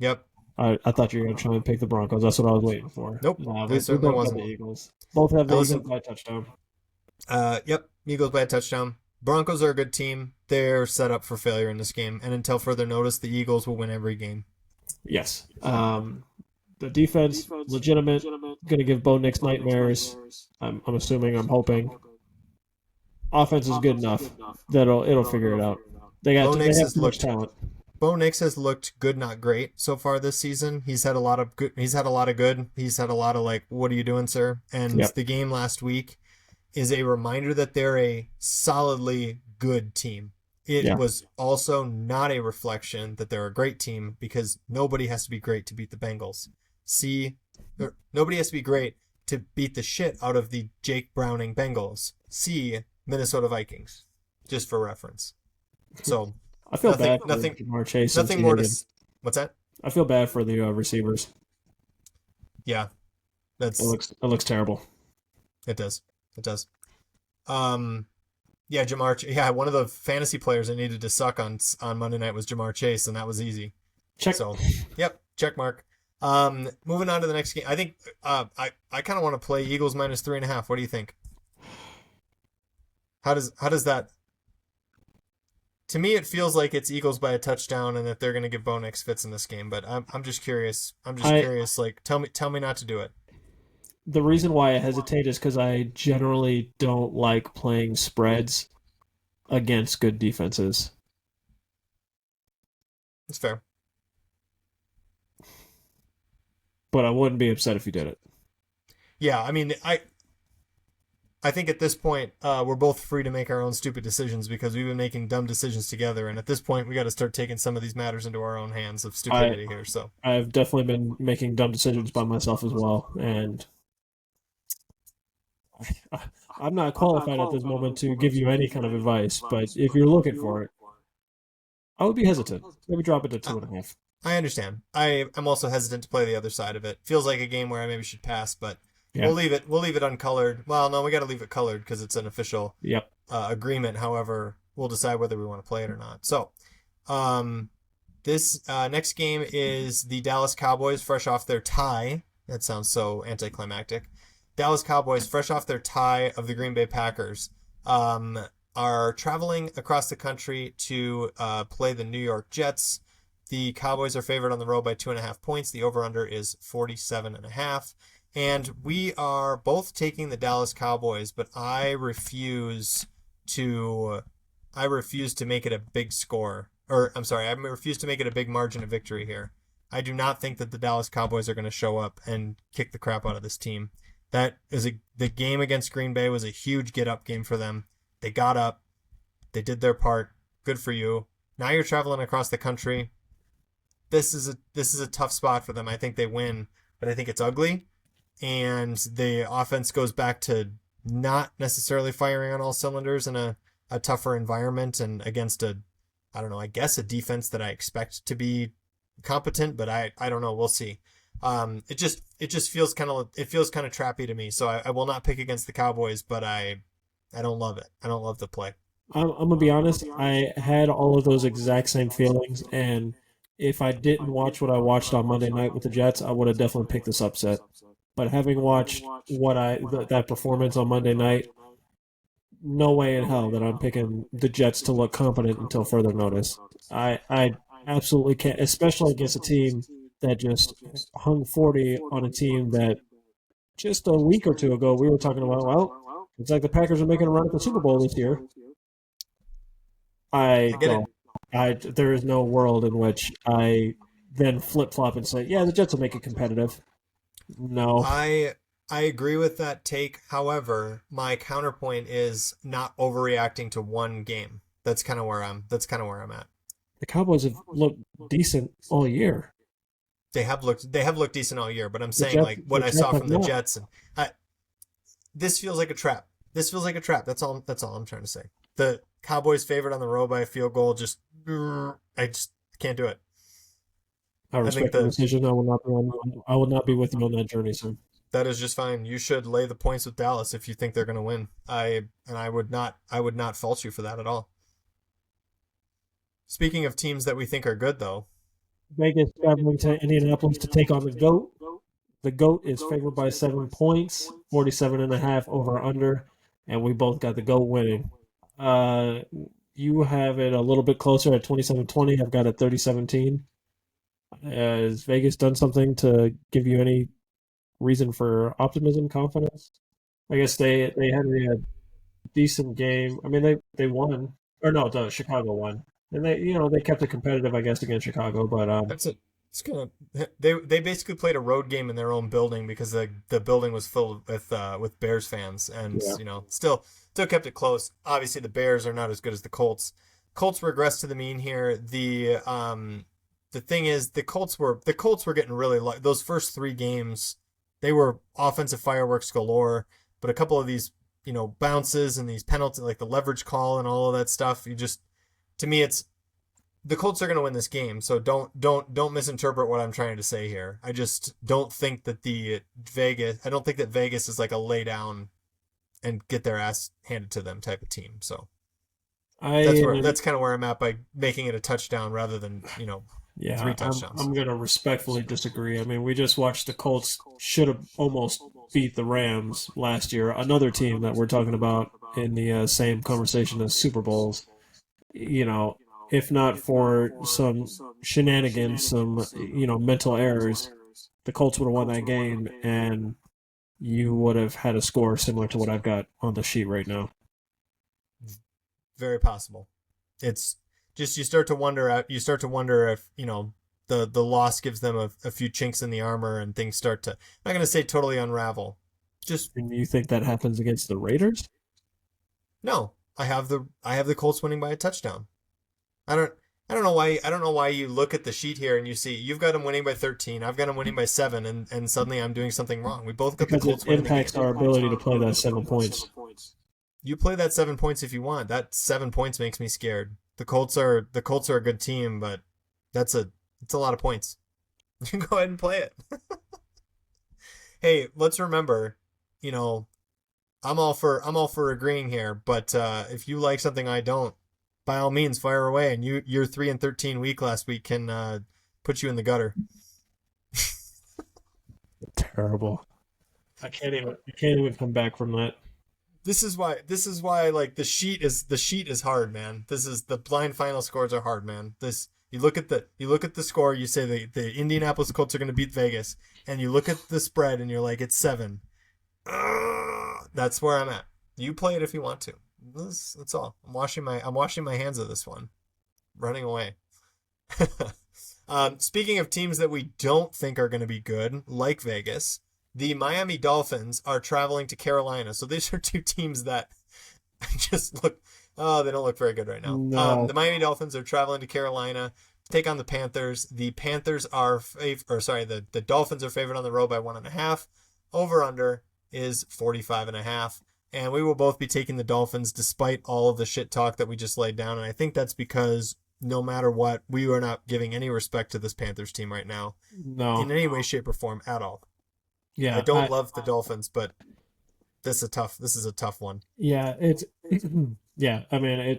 Yep. I thought you were gonna try and pick the Broncos. That's what I was waiting for. Nope, Nah, I we certainly both wasn't. got the Eagles. Both have the Listen- Eagles by a touchdown. Yep. Eagles by a touchdown. Broncos are a good team. They're set up for failure in this game, and until further notice, the Eagles will win every game. Yes. The defense, legitimate. Going to give Bo Nix nightmares. I'm assuming. I'm hoping. Offense is good enough that it'll figure it out. They Bo have Nix too has much looked- talent. Bo Nix has looked good, not great, so far this season. He's had a lot of good. He's had a lot of good. He's had a lot of like, "What are you doing, sir?" And Yep. the game last week is a reminder that they're a solidly good team. It Yeah. was also not a reflection that they're a great team because nobody has to be great to beat the Bengals. Nobody has to be great to beat the shit out of the Jake Browning Bengals. See Minnesota Vikings, just for reference. So I feel nothing- bad for nothing- Jamar Chase. and nothing more to. T. What's that? I feel bad for the receivers. Yeah, that's It looks terrible. it does. It does. Yeah, Yeah, one of the fantasy players that needed to suck on Monday night was Jamar Chase, and that was easy. Check. So, yep, check mark. Moving on to the next game. I think I kind of want to play Eagles minus 3.5. What do you think? How does that? To me, it feels like it's Eagles by a touchdown, and that they're going to give Bo Nix fits in this game. But I'm just curious. Curious. Like, tell me not to do it. The reason why I hesitate is because I generally don't like playing spreads against good defenses. It's fair. But I wouldn't be upset if you did it. Yeah, I mean, I think at this point, we're both free to make our own stupid decisions because we've been making dumb decisions together, and at this point, we got to start taking some of these matters into our own hands of stupidity here. So I've definitely been making dumb decisions by myself as well, and I'm not qualified at this moment to give you any kind of advice. But if you're looking for it, I would be hesitant. Maybe drop it to 2.5. I understand. I'm also hesitant to play the other side of it. Feels like a game where I maybe should pass, but Yeah. we'll leave it uncolored. Well, no, we got to leave it colored because it's an official Yep. agreement. However, we'll decide whether we want to play it or not. So, this next game is the Dallas Cowboys, fresh off their tie. That sounds so anticlimactic. Dallas Cowboys, fresh off their tie of the Green Bay Packers, are traveling across the country to play the New York Jets. The Cowboys are favored on the road by 2.5 points. The over-under is 47.5. And we are both taking the Dallas Cowboys, but I refuse to make it a big score. Or, I'm sorry, I refuse to make it a big margin of victory here. I do not think that the Dallas Cowboys are going to show up and kick the crap out of this team. The game against Green Bay was a huge get-up game for them. They got up. They did their part. Good for you. Now you're traveling across the country. This is a tough spot for them. I think they win, but I think it's ugly. And the offense goes back to not necessarily firing on all cylinders in a tougher environment and against a defense that I expect to be competent, but I don't know. We'll see. It just feels kind of trappy to me. So I will not pick against the Cowboys, but I don't love it. I don't love the play. I'm gonna be honest. I had all of those exact same feelings, and if I didn't watch what I watched on Monday night with the Jets, I would have definitely picked this upset. But having watched that performance on Monday night, no way in hell that I'm picking the Jets to look competent until further notice. I absolutely can't, especially against a team that just hung 40 on a team that just a week or two ago we were talking about. Well, it's like the Packers are making a run at the Super Bowl this year. I I get it. don't. There is no world in which I then flip flop and say, yeah, the Jets will make it competitive. No. I agree with that take. However, my counterpoint is not overreacting to one game. That's kind of where I'm at. The Cowboys have looked decent all year. They have looked decent all year, but I'm The saying Jets like the what I Jets saw have from the not. Jets, and this feels like a trap. This feels like a trap. That's all I'm trying to say. The Cowboys favored on the road by a field goal. I just can't do it. I I think respect the the decision. I will not be with you on that journey, sir. that is just fine. You should lay the points with Dallas if you think they're going to win. I would not fault you for that at all. Speaking of teams that we think are good, though, Vegas traveling to Indianapolis to take on the GOAT. The GOAT is favored by 7 points, 47.5 over under, and we both got the GOAT winning. Uh, you have it a little bit closer at 27-20. I've got it 30-17. Has Vegas done something to give you any reason for optimism, confidence? I guess they had a decent game. I mean, they won, or no, the Chicago won, and they kept it competitive, I guess, against Chicago. But that's it. It's gonna. They basically played a road game in their own building because the building was filled with Bears fans, and yeah, still kept it close. Obviously, the Bears are not as good as the Colts. Colts regressed to the mean here. The thing is, the Colts were getting really those first three games. They were offensive fireworks galore, but a couple of these bounces and these penalties, like the leverage call and all of that stuff, to me, it's the Colts are going to win this game. So don't misinterpret what I'm trying to say here. I just don't think that I don't think that Vegas is like a lay down and get their ass handed to them type of team. So I that's kind of where I'm at by making it a touchdown rather than three yeah, touchdowns. I'm gonna respectfully disagree. I mean, we just watched the Colts should have almost beat the Rams last year, another team that we're talking about in the same conversation as Super Bowls. You know, if not for some shenanigans, some mental errors, the Colts would have won that game, and you would have had a score similar to what I've got on the sheet right now. Very possible. It's just you start to wonder if the loss gives them a few chinks in the armor and things start to, I'm not going to say totally unravel. Just And you think that happens against the Raiders? no. I have the Colts winning by a touchdown. I don't I don't know why you look at the sheet here and you see you've got them winning by 13. I've got them winning by 7, and suddenly I'm doing something wrong. We both got the Because it Colts winning the game. impacts our ability to play that 7 points. You play that 7 points if you want. That 7 points makes me scared. The Colts are a good team, but it's a lot of points. You can go ahead and play it. Hey, let's remember, you know, I'm all for agreeing here, but if you like something I don't, by all means fire away. And your 3-13 week last week can put you in the gutter. Terrible. I can't even come back from that. This is why like the sheet is hard, man. This is the blind final scores are hard, man. This you look at the score, you say the Indianapolis Colts are going to beat Vegas, and you look at the spread and you're like it's 7. That's where I'm at. You play it if you want to. That's all. I'm washing my hands of this one. Running away. Speaking of teams that we don't think are going to be good, like Vegas, the Miami Dolphins are traveling to Carolina. So these are two teams that just look. Oh, they don't look very good right now. No. The Miami Dolphins are traveling to Carolina to take on the Panthers. The Dolphins are favored on the road by 1.5. Over under is 45.5. And we will both be taking the Dolphins despite all of the shit talk that we just laid down. And I think that's because no matter what, we are not giving any respect to this Panthers team right now in No. any way, shape, or form at all. I Yeah. don't love the Dolphins, but this is a tough one. Yeah. It's Yeah, I mean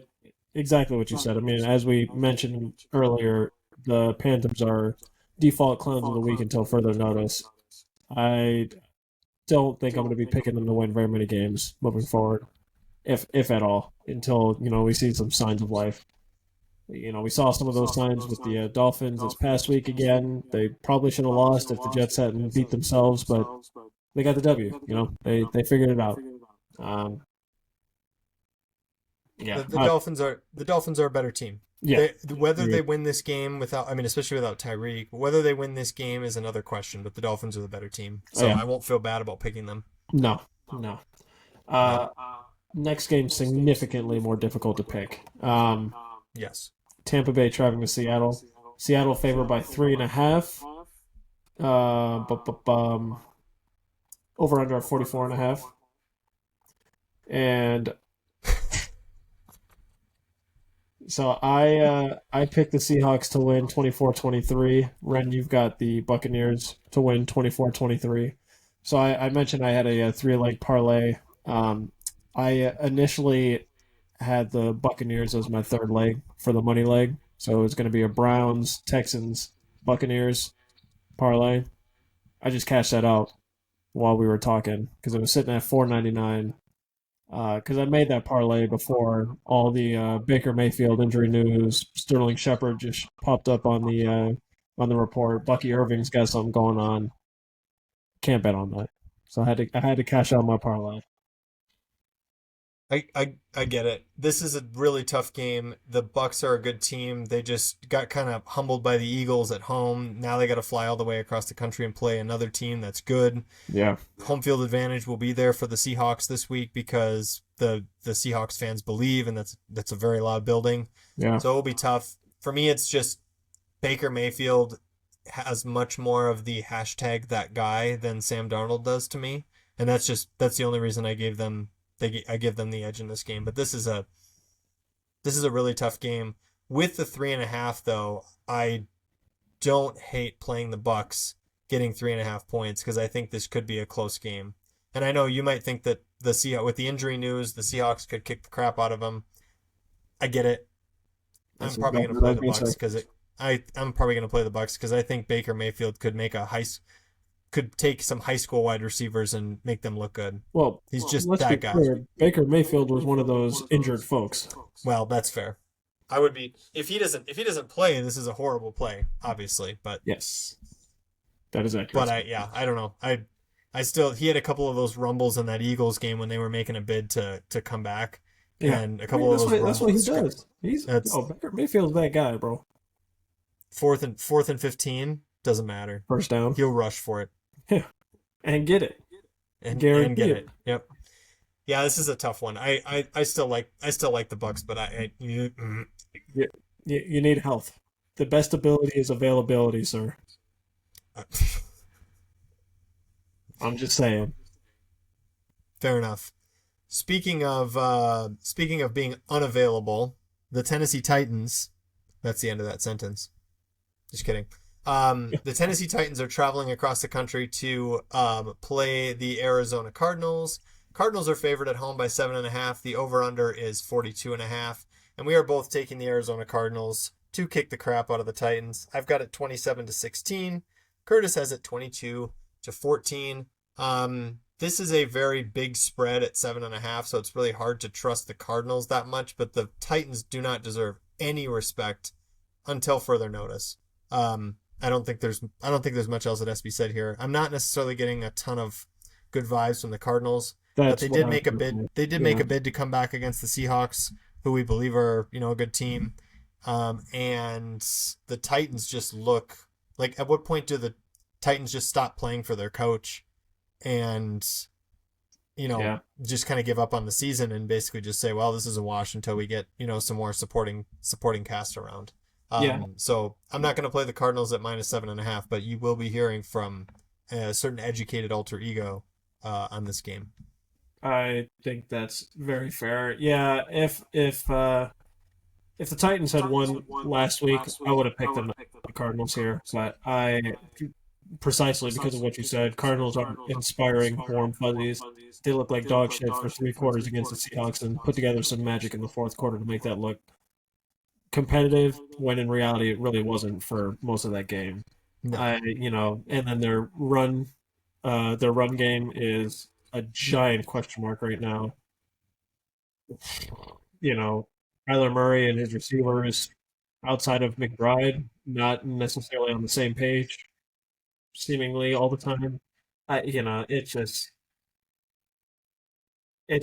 exactly what you said. I mean, as we mentioned earlier, the Panthers are default clowns of the week until further notice. I don't think I'm going to be picking them to win very many games moving forward, if at all, until we see some signs of life. We saw some of those signs with the Dolphins this past week again. They probably should have lost if the Jets hadn't beat themselves, but they got the W. They figured it out. Um, yeah, The Dolphins are a better team. yeah. Whether they win this game without, I mean, especially without Tyreek, whether they win this game is another question. But the Dolphins are the better team, so Yeah. I won't feel bad about picking them. No. No. Next game significantly more difficult to pick. Yes. Tampa Bay traveling to Seattle. Seattle favored by 3.5. Over under 44.5. And so I picked the Seahawks to win 24-23. Ren, you've got the Buccaneers to win 24-23. So I mentioned I had a three-leg parlay. I initially had the Buccaneers as my third leg for the money leg. So it was going to be a Browns, Texans, Buccaneers parlay. I just cashed that out while we were talking because it was sitting at $4.99. Because I made that parlay before all the Baker Mayfield injury news. Sterling Shepard just popped up on the report. Bucky Irving's got something going on. Can't bet on that, so I had to cash out my parlay. I get it. This is a really tough game. The Bucks are a good team. They just got kind of humbled by the Eagles at home. Now they got to fly all the way across the country and play another team that's good. Yeah. Home field advantage will be there for the Seahawks this week because the Seahawks fans believe, and that's a very loud building. Yeah. So it'll be tough. For me, it's just Baker Mayfield has much more of the hashtag that guy than Sam Darnold does to me. And that's the only reason I give them the edge in this game. But this is a really tough game. With the 3.5 though, I don't hate playing the Bucks getting 3.5 points because I think this could be a close game. And I know you might think that with the injury news, the Seahawks could kick the crap out of them. I get it. I'm probably going to play the Bucks because I'm probably going to play the Bucks because I think Baker Mayfield could take some high school wide receivers and make them look good. Well, he's just let's that be guy. Clear. Baker Mayfield was one of those injured folks. Well, that's fair. I would be if he doesn't play. This is a horrible play, obviously. But yes, that is accurate. But I don't know. I still he had a couple of those rumbles in that Eagles game when they were making a bid to come back. Yeah. And a couple of those rumbles. That's what he does. Baker Mayfield's that guy, bro. Fourth and 15 doesn't matter. First down. He'll rush for it. Yeah. And get it. And get it. Yep. Yeah, this is a tough one. I still like the Bucks, but you need health. The best ability is availability, sir. I'm just saying. Fair enough. Speaking of being unavailable, the Tennessee Titans. That's the end of that sentence. Just kidding. The Tennessee Titans are traveling across the country to play the Arizona Cardinals. Cardinals are favored at home by 7.5. The over/under is 42.5, and we are both taking the Arizona Cardinals to kick the crap out of the Titans. I've got it 27-16. Kurtis has it 22-14. This is a very big spread at 7.5, so it's really hard to trust the Cardinals that much. But the Titans do not deserve any respect until further notice. I don't think there's much else that has to be said here. I'm not necessarily getting a ton of good vibes from the Cardinals, but they did make a bid. They did make a bid to come back against the Seahawks, who we believe are a good team. And the Titans just look like. At what point do the Titans just stop playing for their coach, and just kind of give up on the season and basically just say, well, this is a wash until we get some more supporting cast around. So I'm not going to play the Cardinals at -7.5, but you will be hearing from a certain educated alter ego on this game. I think that's very fair. Yeah, if the Titans had won last week, I would have picked the Cardinals here. But precisely because of what you said. Cardinals are inspiring warm fuzzies. They look like dog shit for three quarters against the Seahawks and put together some magic in the fourth quarter to make that look competitive when in reality it really wasn't for most of that game. No. And then their run game is a giant question mark right now. Kyler Murray and his receivers outside of McBride, not necessarily on the same page, seemingly all the time. It's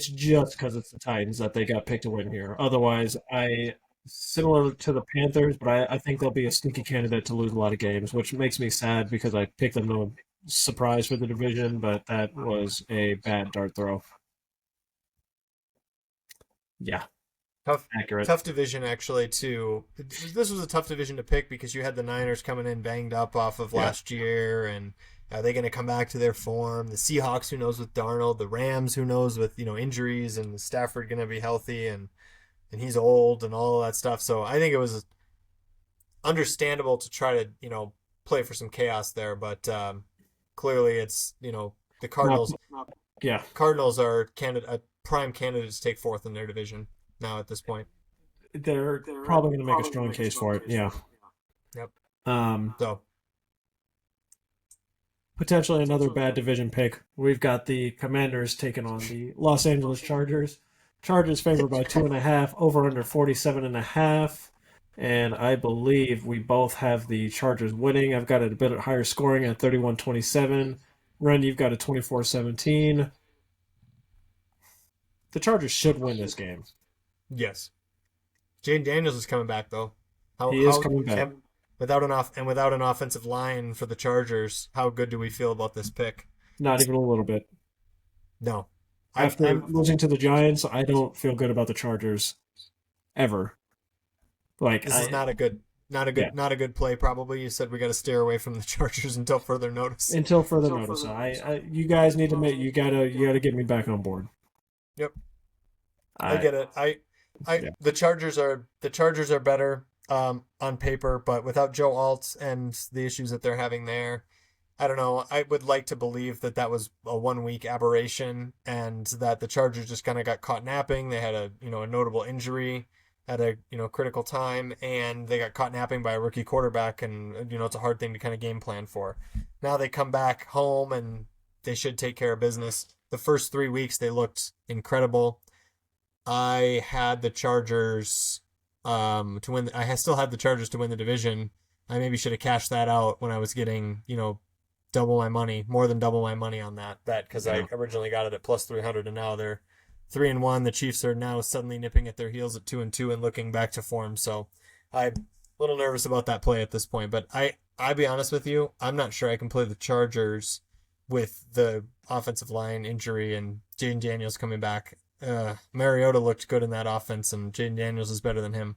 just because it's the Titans that they got picked to win here. Otherwise, similar to the Panthers, but I think they'll be a sneaky candidate to lose a lot of games, which makes me sad because I picked them to surprise for the division, but that was a bad dart throw. Yeah. Tough division, actually, too. This was a tough division to pick because you had the Niners coming in banged up off of last year, and are they going to come back to their form? The Seahawks, who knows with Darnold? The Rams, who knows with injuries, and Stafford going to be healthy, and he's old, and all of that stuff. So I think it was understandable to try to play for some chaos there, but clearly it's the Cardinals. Cardinals are prime candidates to take fourth in their division now at this point. They're probably going to make a strong case for it. Yeah. Yep. So potentially another bad division pick. We've got the Commanders taking on the Los Angeles Chargers. Chargers favored by 2.5, over under 47.5. And I believe we both have the Chargers winning. I've got it a bit higher scoring at 31-27. Ren, you've got a 24-17. The Chargers should win this game. Yes. Jaden Daniels is coming back, though. He is coming back. Without an offensive line for the Chargers, how good do we feel about this pick? Not even a little bit. No. After losing to the Giants, I don't feel good about the Chargers ever. This is not a good play. Probably you said we got to steer away from the Chargers until further notice. You guys need to you gotta get me back on board. Yep. I get it. The Chargers are better on paper, but without Joe Alt and the issues that they're having there, I don't know. I would like to believe that was a 1 week aberration and that the Chargers just kind of got caught napping. They had a notable injury at a critical time, and they got caught napping by a rookie quarterback, and it's a hard thing to kind of game plan for. Now they come back home and they should take care of business. The first 3 weeks they looked incredible. I had the Chargers to win. I still had the Chargers to win the division. I maybe should have cashed that out when I was getting double my money, more than double my money on that bet, because I originally got it at plus 300, and now they're 3-1. The Chiefs are now suddenly nipping at their heels at 2-2 and looking back to form. So I'm a little nervous about that play at this point. But I'll be honest with you, I'm not sure I can play the Chargers with the offensive line injury and Jaden Daniels coming back. Mariota looked good in that offense, and Jaden Daniels is better than him.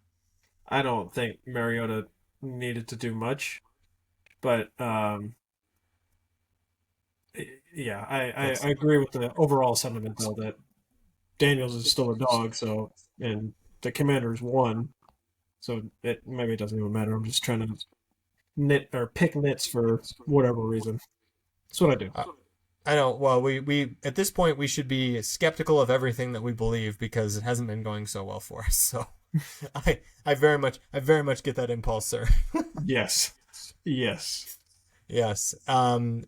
I don't think Mariota needed to do much, but yeah, I agree with the overall sentiment, though, that Daniels is still a dog, and the Commanders won, so maybe it doesn't even matter. I'm just trying to pick nits for whatever reason. That's what I do. I don't. Well, we at this point we should be skeptical of everything that we believe because it hasn't been going so well for us. So, I very much get that impulse, sir. Yes. And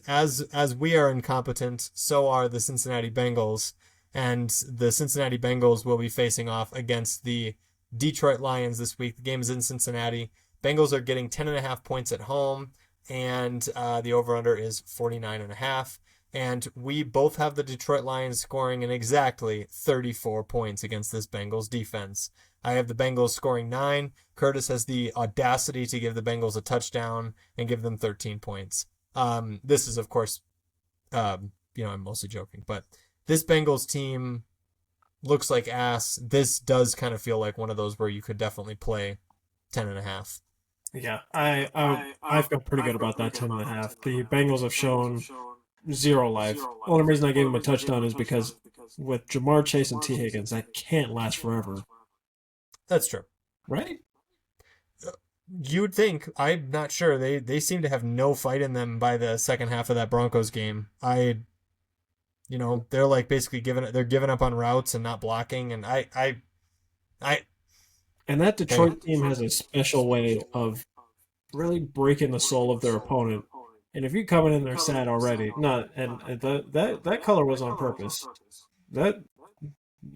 as we are incompetent, so are the Cincinnati Bengals, and the Cincinnati Bengals will be facing off against the Detroit Lions this week. The game is in Cincinnati. Bengals are getting 10.5 points at home, and the over-under is 49.5. And we both have the Detroit Lions scoring in exactly 34 points against this Bengals defense. I have the Bengals scoring 9. Kurtis has the audacity to give the Bengals a touchdown and give them 13 points. This is, of course, I'm mostly joking, but this Bengals team looks like ass. This does kind of feel like one of those where you could definitely play 10.5. Yeah, I feel pretty good about that 10.5. The Bengals have shown zero life. The only reason I gave them a touchdown is because with Jamar Chase and T. Higgins, that can't last forever. That's true. Right? You'd think. I'm not sure. They seem to have no fight in them by the second half of that Broncos game. They're like basically giving up on routes and not blocking, and I And that hey, Detroit team has a special way of really breaking the soul of their opponent. And if you're coming in there sad already, no, and that color was on purpose. That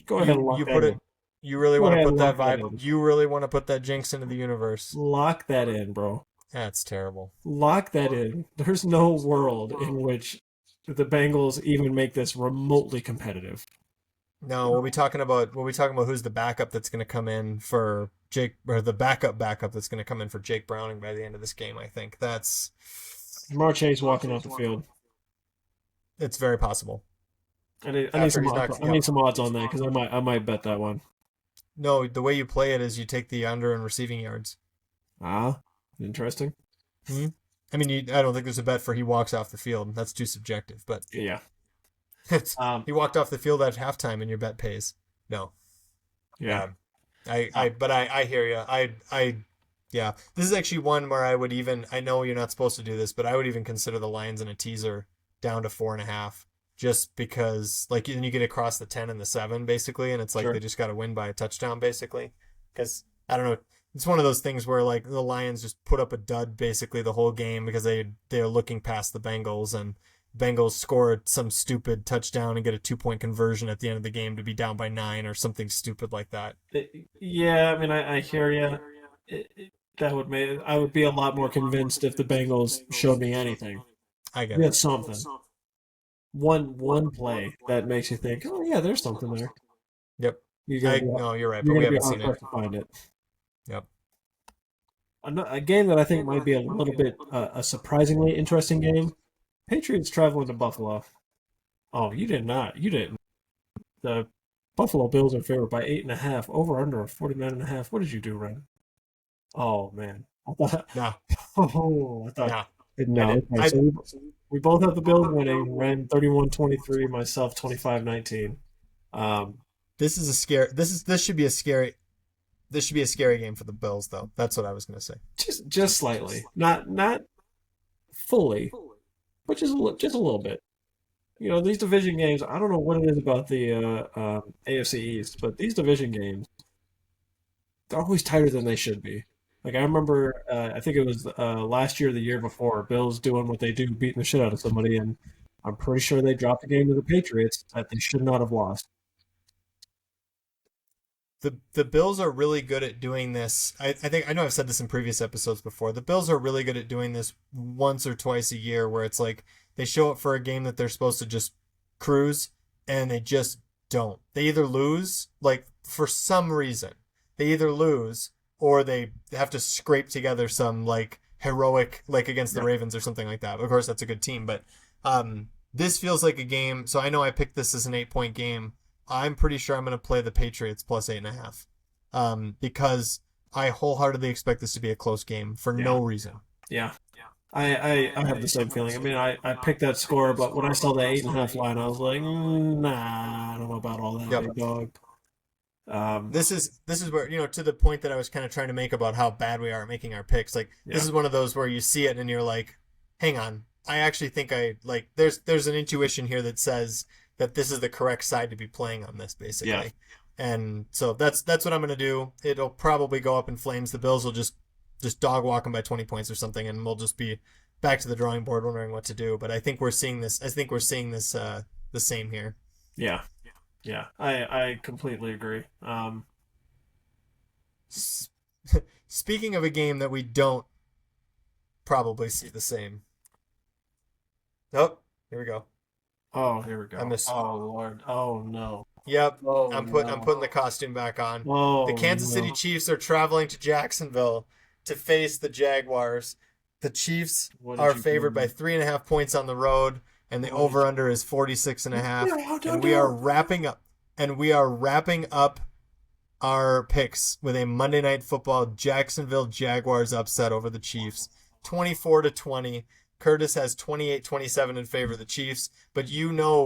go ahead and you lock you that put in. it. You really Go want to ahead and put that lock that vibe. in. You really want to put that jinx into the universe. Lock that in, bro. That's terrible. Lock that in. There's no world in which the Bengals even make this remotely competitive. No, we'll be talking about who's the backup that's going to come in for Jake, or the backup that's going to come in for Jake Browning by the end of this game. I think Jamar Chase walking off the field. it's very possible. I need After some he's not, odds. I need some odds on that because I might bet that one. no, the way you play it is you take the under in receiving yards. Ah, interesting. Hmm? I mean, I don't think there's a bet for he walks off the field. That's too subjective. But Yeah. he walked off the field at halftime, and your bet pays. No. Yeah. But I hear you. Yeah. This is actually one where I would even. I know you're not supposed to do this, but I would even consider the Lions in a teaser down to 4.5, just because like then you get across the 10 and the 7 basically, and it's like Sure. they just got to win by a touchdown basically. Because I don't know. It's one of those things where like the Lions just put up a dud basically the whole game because they're looking past the Bengals, and Bengals score some stupid touchdown and get a 2-point conversion at the end of the game to be down by 9 or something stupid like that. Yeah, I mean, I hear you. That would make I would be a lot more convinced if the Bengals showed me anything. I get Yeah, it. something. One play that makes you think, oh yeah, there's something there. Yep. You're gonna be No, you're right, you're but we gonna be haven't hard seen it. pressed to find it. Yep. A game that I think might be a little bit a surprisingly interesting game. Patriots traveling to Buffalo. Oh, you did not. You didn't. The Buffalo Bills are favored by 8.5. Over under 49.5. What did you do, Ren? Oh man. I thought. Nah, Oh, I thought. nah. I No. did. Okay, so we both have the Bills winning. Ren 31-23. Myself 25-19. This is a scare. This should be a scary. This should be a scary game for the Bills, though. That's what I was gonna say. Just slightly. Not fully, but just a little bit. You know, these division games, I don't know what it is about the AFC East, but these division games, they're always tighter than they should be. Like, I remember, I think it was last year or the year before, Bills doing what they do, beating the shit out of somebody, and I'm pretty sure they dropped a game to the Patriots that they should not have lost. The Bills are really good at doing this. I know I've said this in previous episodes before. The Bills are really good at doing this once or twice a year, where it's like they show up for a game that they're supposed to just cruise, and they just don't. They either lose, like for some reason, they either lose or they have to scrape together some like heroic, like against the Yeah. Ravens or something like that. Of course, that's a good team, but this feels like a game. So I know I picked this as an 8-point game. I'm pretty sure I'm going to play the Patriots plus 8.5, because I wholeheartedly expect this to be a close game for no reason. Yeah. I have the same feeling. I mean, I picked that score, but when I saw the 8.5 line, I was like, nah, I don't know about all that, Yep. big dog. This is where, to the point that I was kind of trying to make about how bad we are at making our picks. Like this Yeah. is one of those where you see it and you're like, hang on, I actually think I like. There's an intuition here that says that this is the correct side to be playing on this, basically. Yeah. And so that's what I'm gonna do. It'll probably go up in flames. The Bills will just dog walk them by 20 points or something, and we'll just be back to the drawing board wondering what to do. But I think we're seeing this. The same here. Yeah. Yeah. I completely agree. Speaking of a game that we don't probably see the same. Oh, here we go. Oh, here we go. I missed. Oh Lord. Oh no. Yep, Oh I'm no. putting the costume back on. Oh The Kansas City no. Chiefs are traveling to Jacksonville to face the Jaguars. The Chiefs What are did you favored do? by 3.5 points on the road, and the What did you- over/under is 46.5. No, don't And do we are it. wrapping up. And we are wrapping up our picks with a Monday Night Football Jacksonville Jaguars upset over the Chiefs, 24-20. Kurtis has 28-27 in favor of the Chiefs, but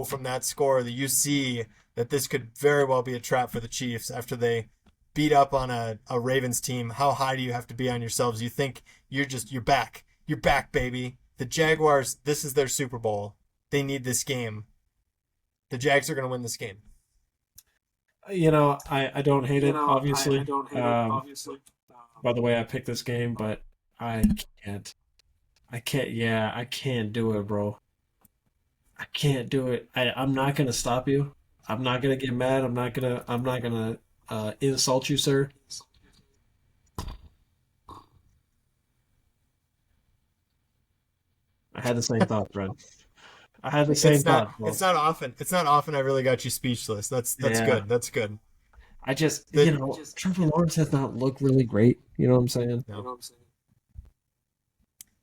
from that score that you see that this could very well be a trap for the Chiefs after they beat up on a Ravens team, how high do you have to be on yourselves? You think you're back. You're back, baby. The Jaguars, this is their Super Bowl. They need this game. The Jags are going to win this game. I don't hate it, obviously. By the way I picked this game, but I can't. I can't do it, bro. I can't do it. I'm not gonna stop you. I'm not gonna get mad. I'm not gonna insult you, sir. I had the same thought, friend. I had the same It's not thought, bro. it's not often. It's not often I really got you speechless. That's Yeah. good. That's good. I just, The Trevor Lawrence has not looked really great. You know what I'm saying? no. The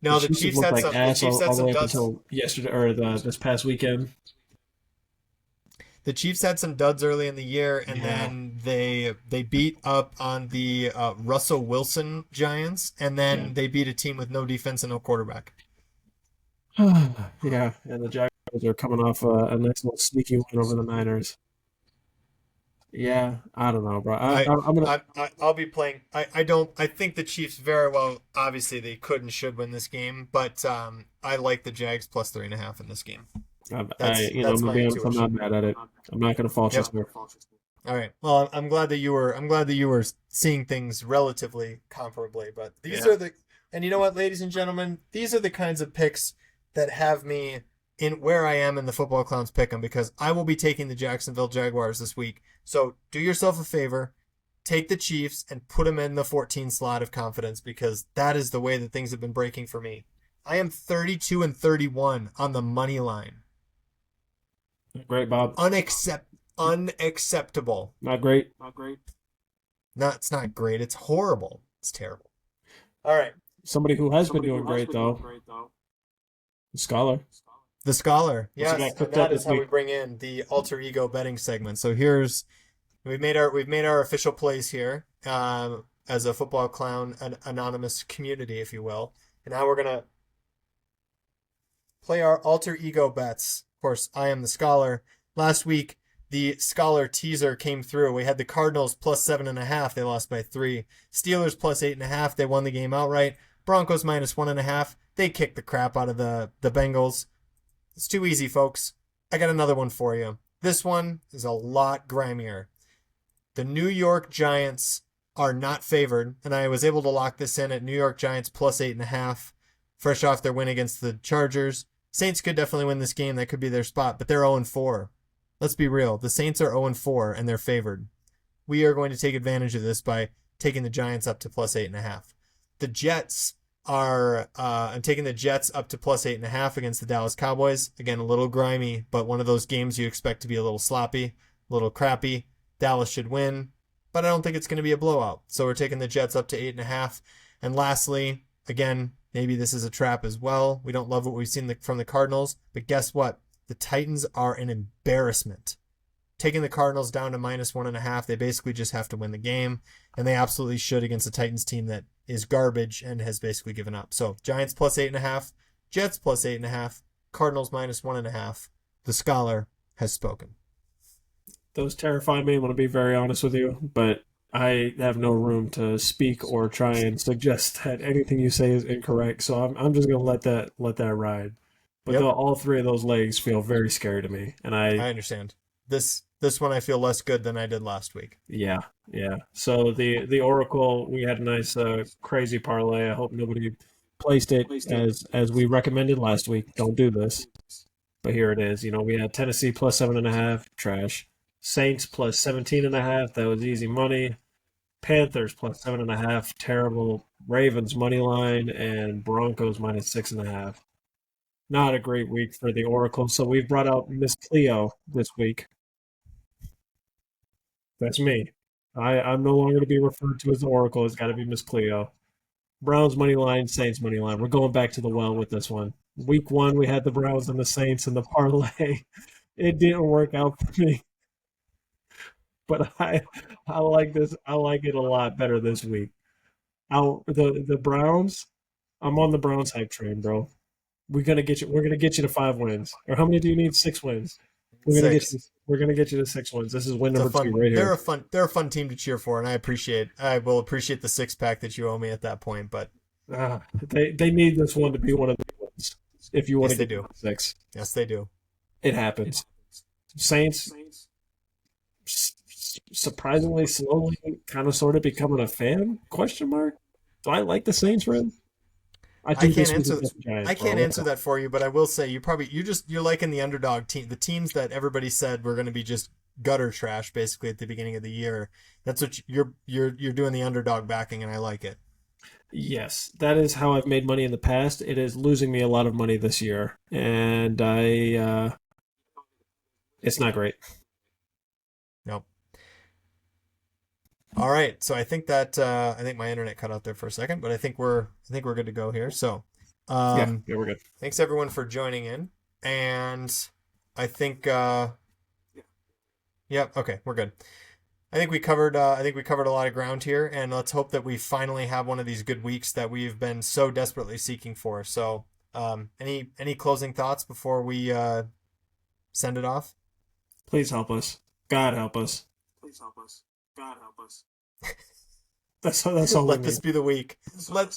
No, the Chiefs have Chiefs looked had like some the ass Chiefs had all the some way up duds. until yesterday or this past weekend. The Chiefs had some duds early in the year, and Yeah. then they beat up on the Russell Wilson Giants, and Yeah. then they beat a team with no defense and no quarterback. Yeah, and the Jaguars are coming off a nice little sneaky win over the Niners. Yeah, I don't know, bro. I, I'm gonna. I'll be playing. I don't. I think the Chiefs very well. Obviously, they could and should win this game, but I like the Jags plus 3.5 in this game. I'm That's gonna my be honest. I'm not intuition. mad at it. I'm not gonna fault you, Yep. sir. All right. Well, I'm glad that you were seeing things relatively comparably. But these Yeah. are the, and you know what, ladies and gentlemen, these are the kinds of picks that have me in where I am in the Football Clowns pick'em, because I will be taking the Jacksonville Jaguars this week. So do yourself a favor, take the Chiefs and put them in the 14 slot of confidence, because that is the way that things have been breaking for me. I am 32 and 31 on the money line. Great, Bob. Unacceptable. Not great. No, it's not great. It's horrible. It's terrible. All right. Somebody who has been doing great though. The Scholar. The Scholar. What's he Yes, got and cooked that up is this how we week? bring in the alter ego betting segment. So here's we've made our official plays here as a football clown, an anonymous community, if you will. And now we're gonna play our alter ego bets. Of course, I am the Scholar. Last week, the Scholar teaser came through. We had the Cardinals plus 7.5. They lost by 3. Steelers plus 8.5. They won the game outright. Broncos minus 1.5. They kicked the crap out of the Bengals. It's too easy, folks. I got another one for you. This one is a lot grimier. The New York Giants are not favored, and I was able to lock this in at New York Giants plus 8.5, fresh off their win against the Chargers. Saints could definitely win this game. That could be their spot, but they're 0-4. Let's be real. The Saints are 0-4, and they're favored. We are going to take advantage of this by taking the Giants up to plus 8.5. The Jets are, I'm taking the Jets up to plus 8.5 against the Dallas Cowboys. Again, a little grimy, but one of those games you expect to be a little sloppy, a little crappy. Dallas should win, but I don't think it's going to be a blowout. So we're taking the Jets up to 8.5. And lastly, again, maybe this is a trap as well. We don't love what we've seen from the Cardinals, but guess what? The Titans are an embarrassment. Taking the Cardinals down to minus 1.5, they basically just have to win the game, and they absolutely should against a Titans team that is garbage and has basically given up. So Giants plus 8.5, Jets plus 8.5, Cardinals minus 1.5. The Scholar has spoken. Those terrify me. I'm going to be very honest with you, but I have no room to speak or try and suggest that anything you say is incorrect. So I'm just going to let that ride. But Yep. all three of those legs feel very scary to me, and I understand. This one I feel less good than I did last week. yeah. So the Oracle, we had a nice crazy parlay. I hope nobody placed it as we recommended last week. Don't do this, but here it is. We had Tennessee plus 7.5, trash. Saints plus 17.5, that was easy money. Panthers plus 7.5, terrible. Ravens money line, and Broncos minus 6.5. Not a great week for the Oracle. So we've brought out Miss Cleo this week. That's me. I'm no longer to be referred to as the Oracle. It's got to be Miss Cleo. Browns money line, Saints money line. We're going back to the well with this one. Week 1, we had the Browns and the Saints in the parlay. It didn't work out for me, but I like this. I like it a lot better this week. The Browns. I'm on the Browns hype train, bro. We're gonna get you. We're gonna get you to 5 wins. Or how many do you need? 6 wins. We're gonna get 6. you. We're gonna get you to 6 wins. This is win It's a number fun. 2 right They're here. a fun team to cheer for, and I will appreciate the 6-pack that you owe me at that point. But They need this one to be one of the wins if you want yes, to they get do. to 6. Yes, they do. It happens. Saints surprisingly slowly kind of sort of becoming a fan? Question mark. Do I like the Saints, Red? I I think can't this was answer. against the Giants, I bro. can't answer that for you, but I will say you're liking the underdog team, the teams that everybody said were going to be just gutter trash basically at the beginning of the year. That's what you're doing, the underdog backing, and I like it. Yes, that is how I've made money in the past. It is losing me a lot of money this year, and it's not great. Nope. All right, so I think my internet cut out there for a second, but I think we're good to go here. So, Yeah, we're good. thanks everyone for joining in, and I think okay, we're good. I think we covered a lot of ground here, and let's hope that we finally have one of these good weeks that we've been so desperately seeking for. So, any closing thoughts before we send it off? Please help us. God help us. Please help us. God help us. That's all. Let this be the week. Let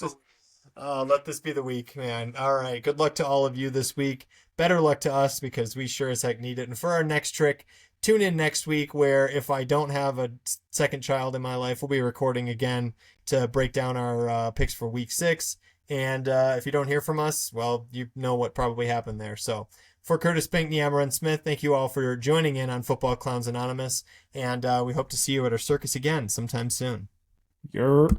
this be the week, man. All right. Good luck to all of you this week. Better luck to us because we sure as heck need it. And for our next trick, tune in next week where if I don't have a second child in my life, we'll be recording again to break down our picks for week 6. And if you don't hear from us, well, you know what probably happened there. So for Kurtis, Pinkney, I'm Aaron Smith. Thank you all for joining in on Football Clowns Anonymous. And we hope to see you at our circus again sometime soon. You're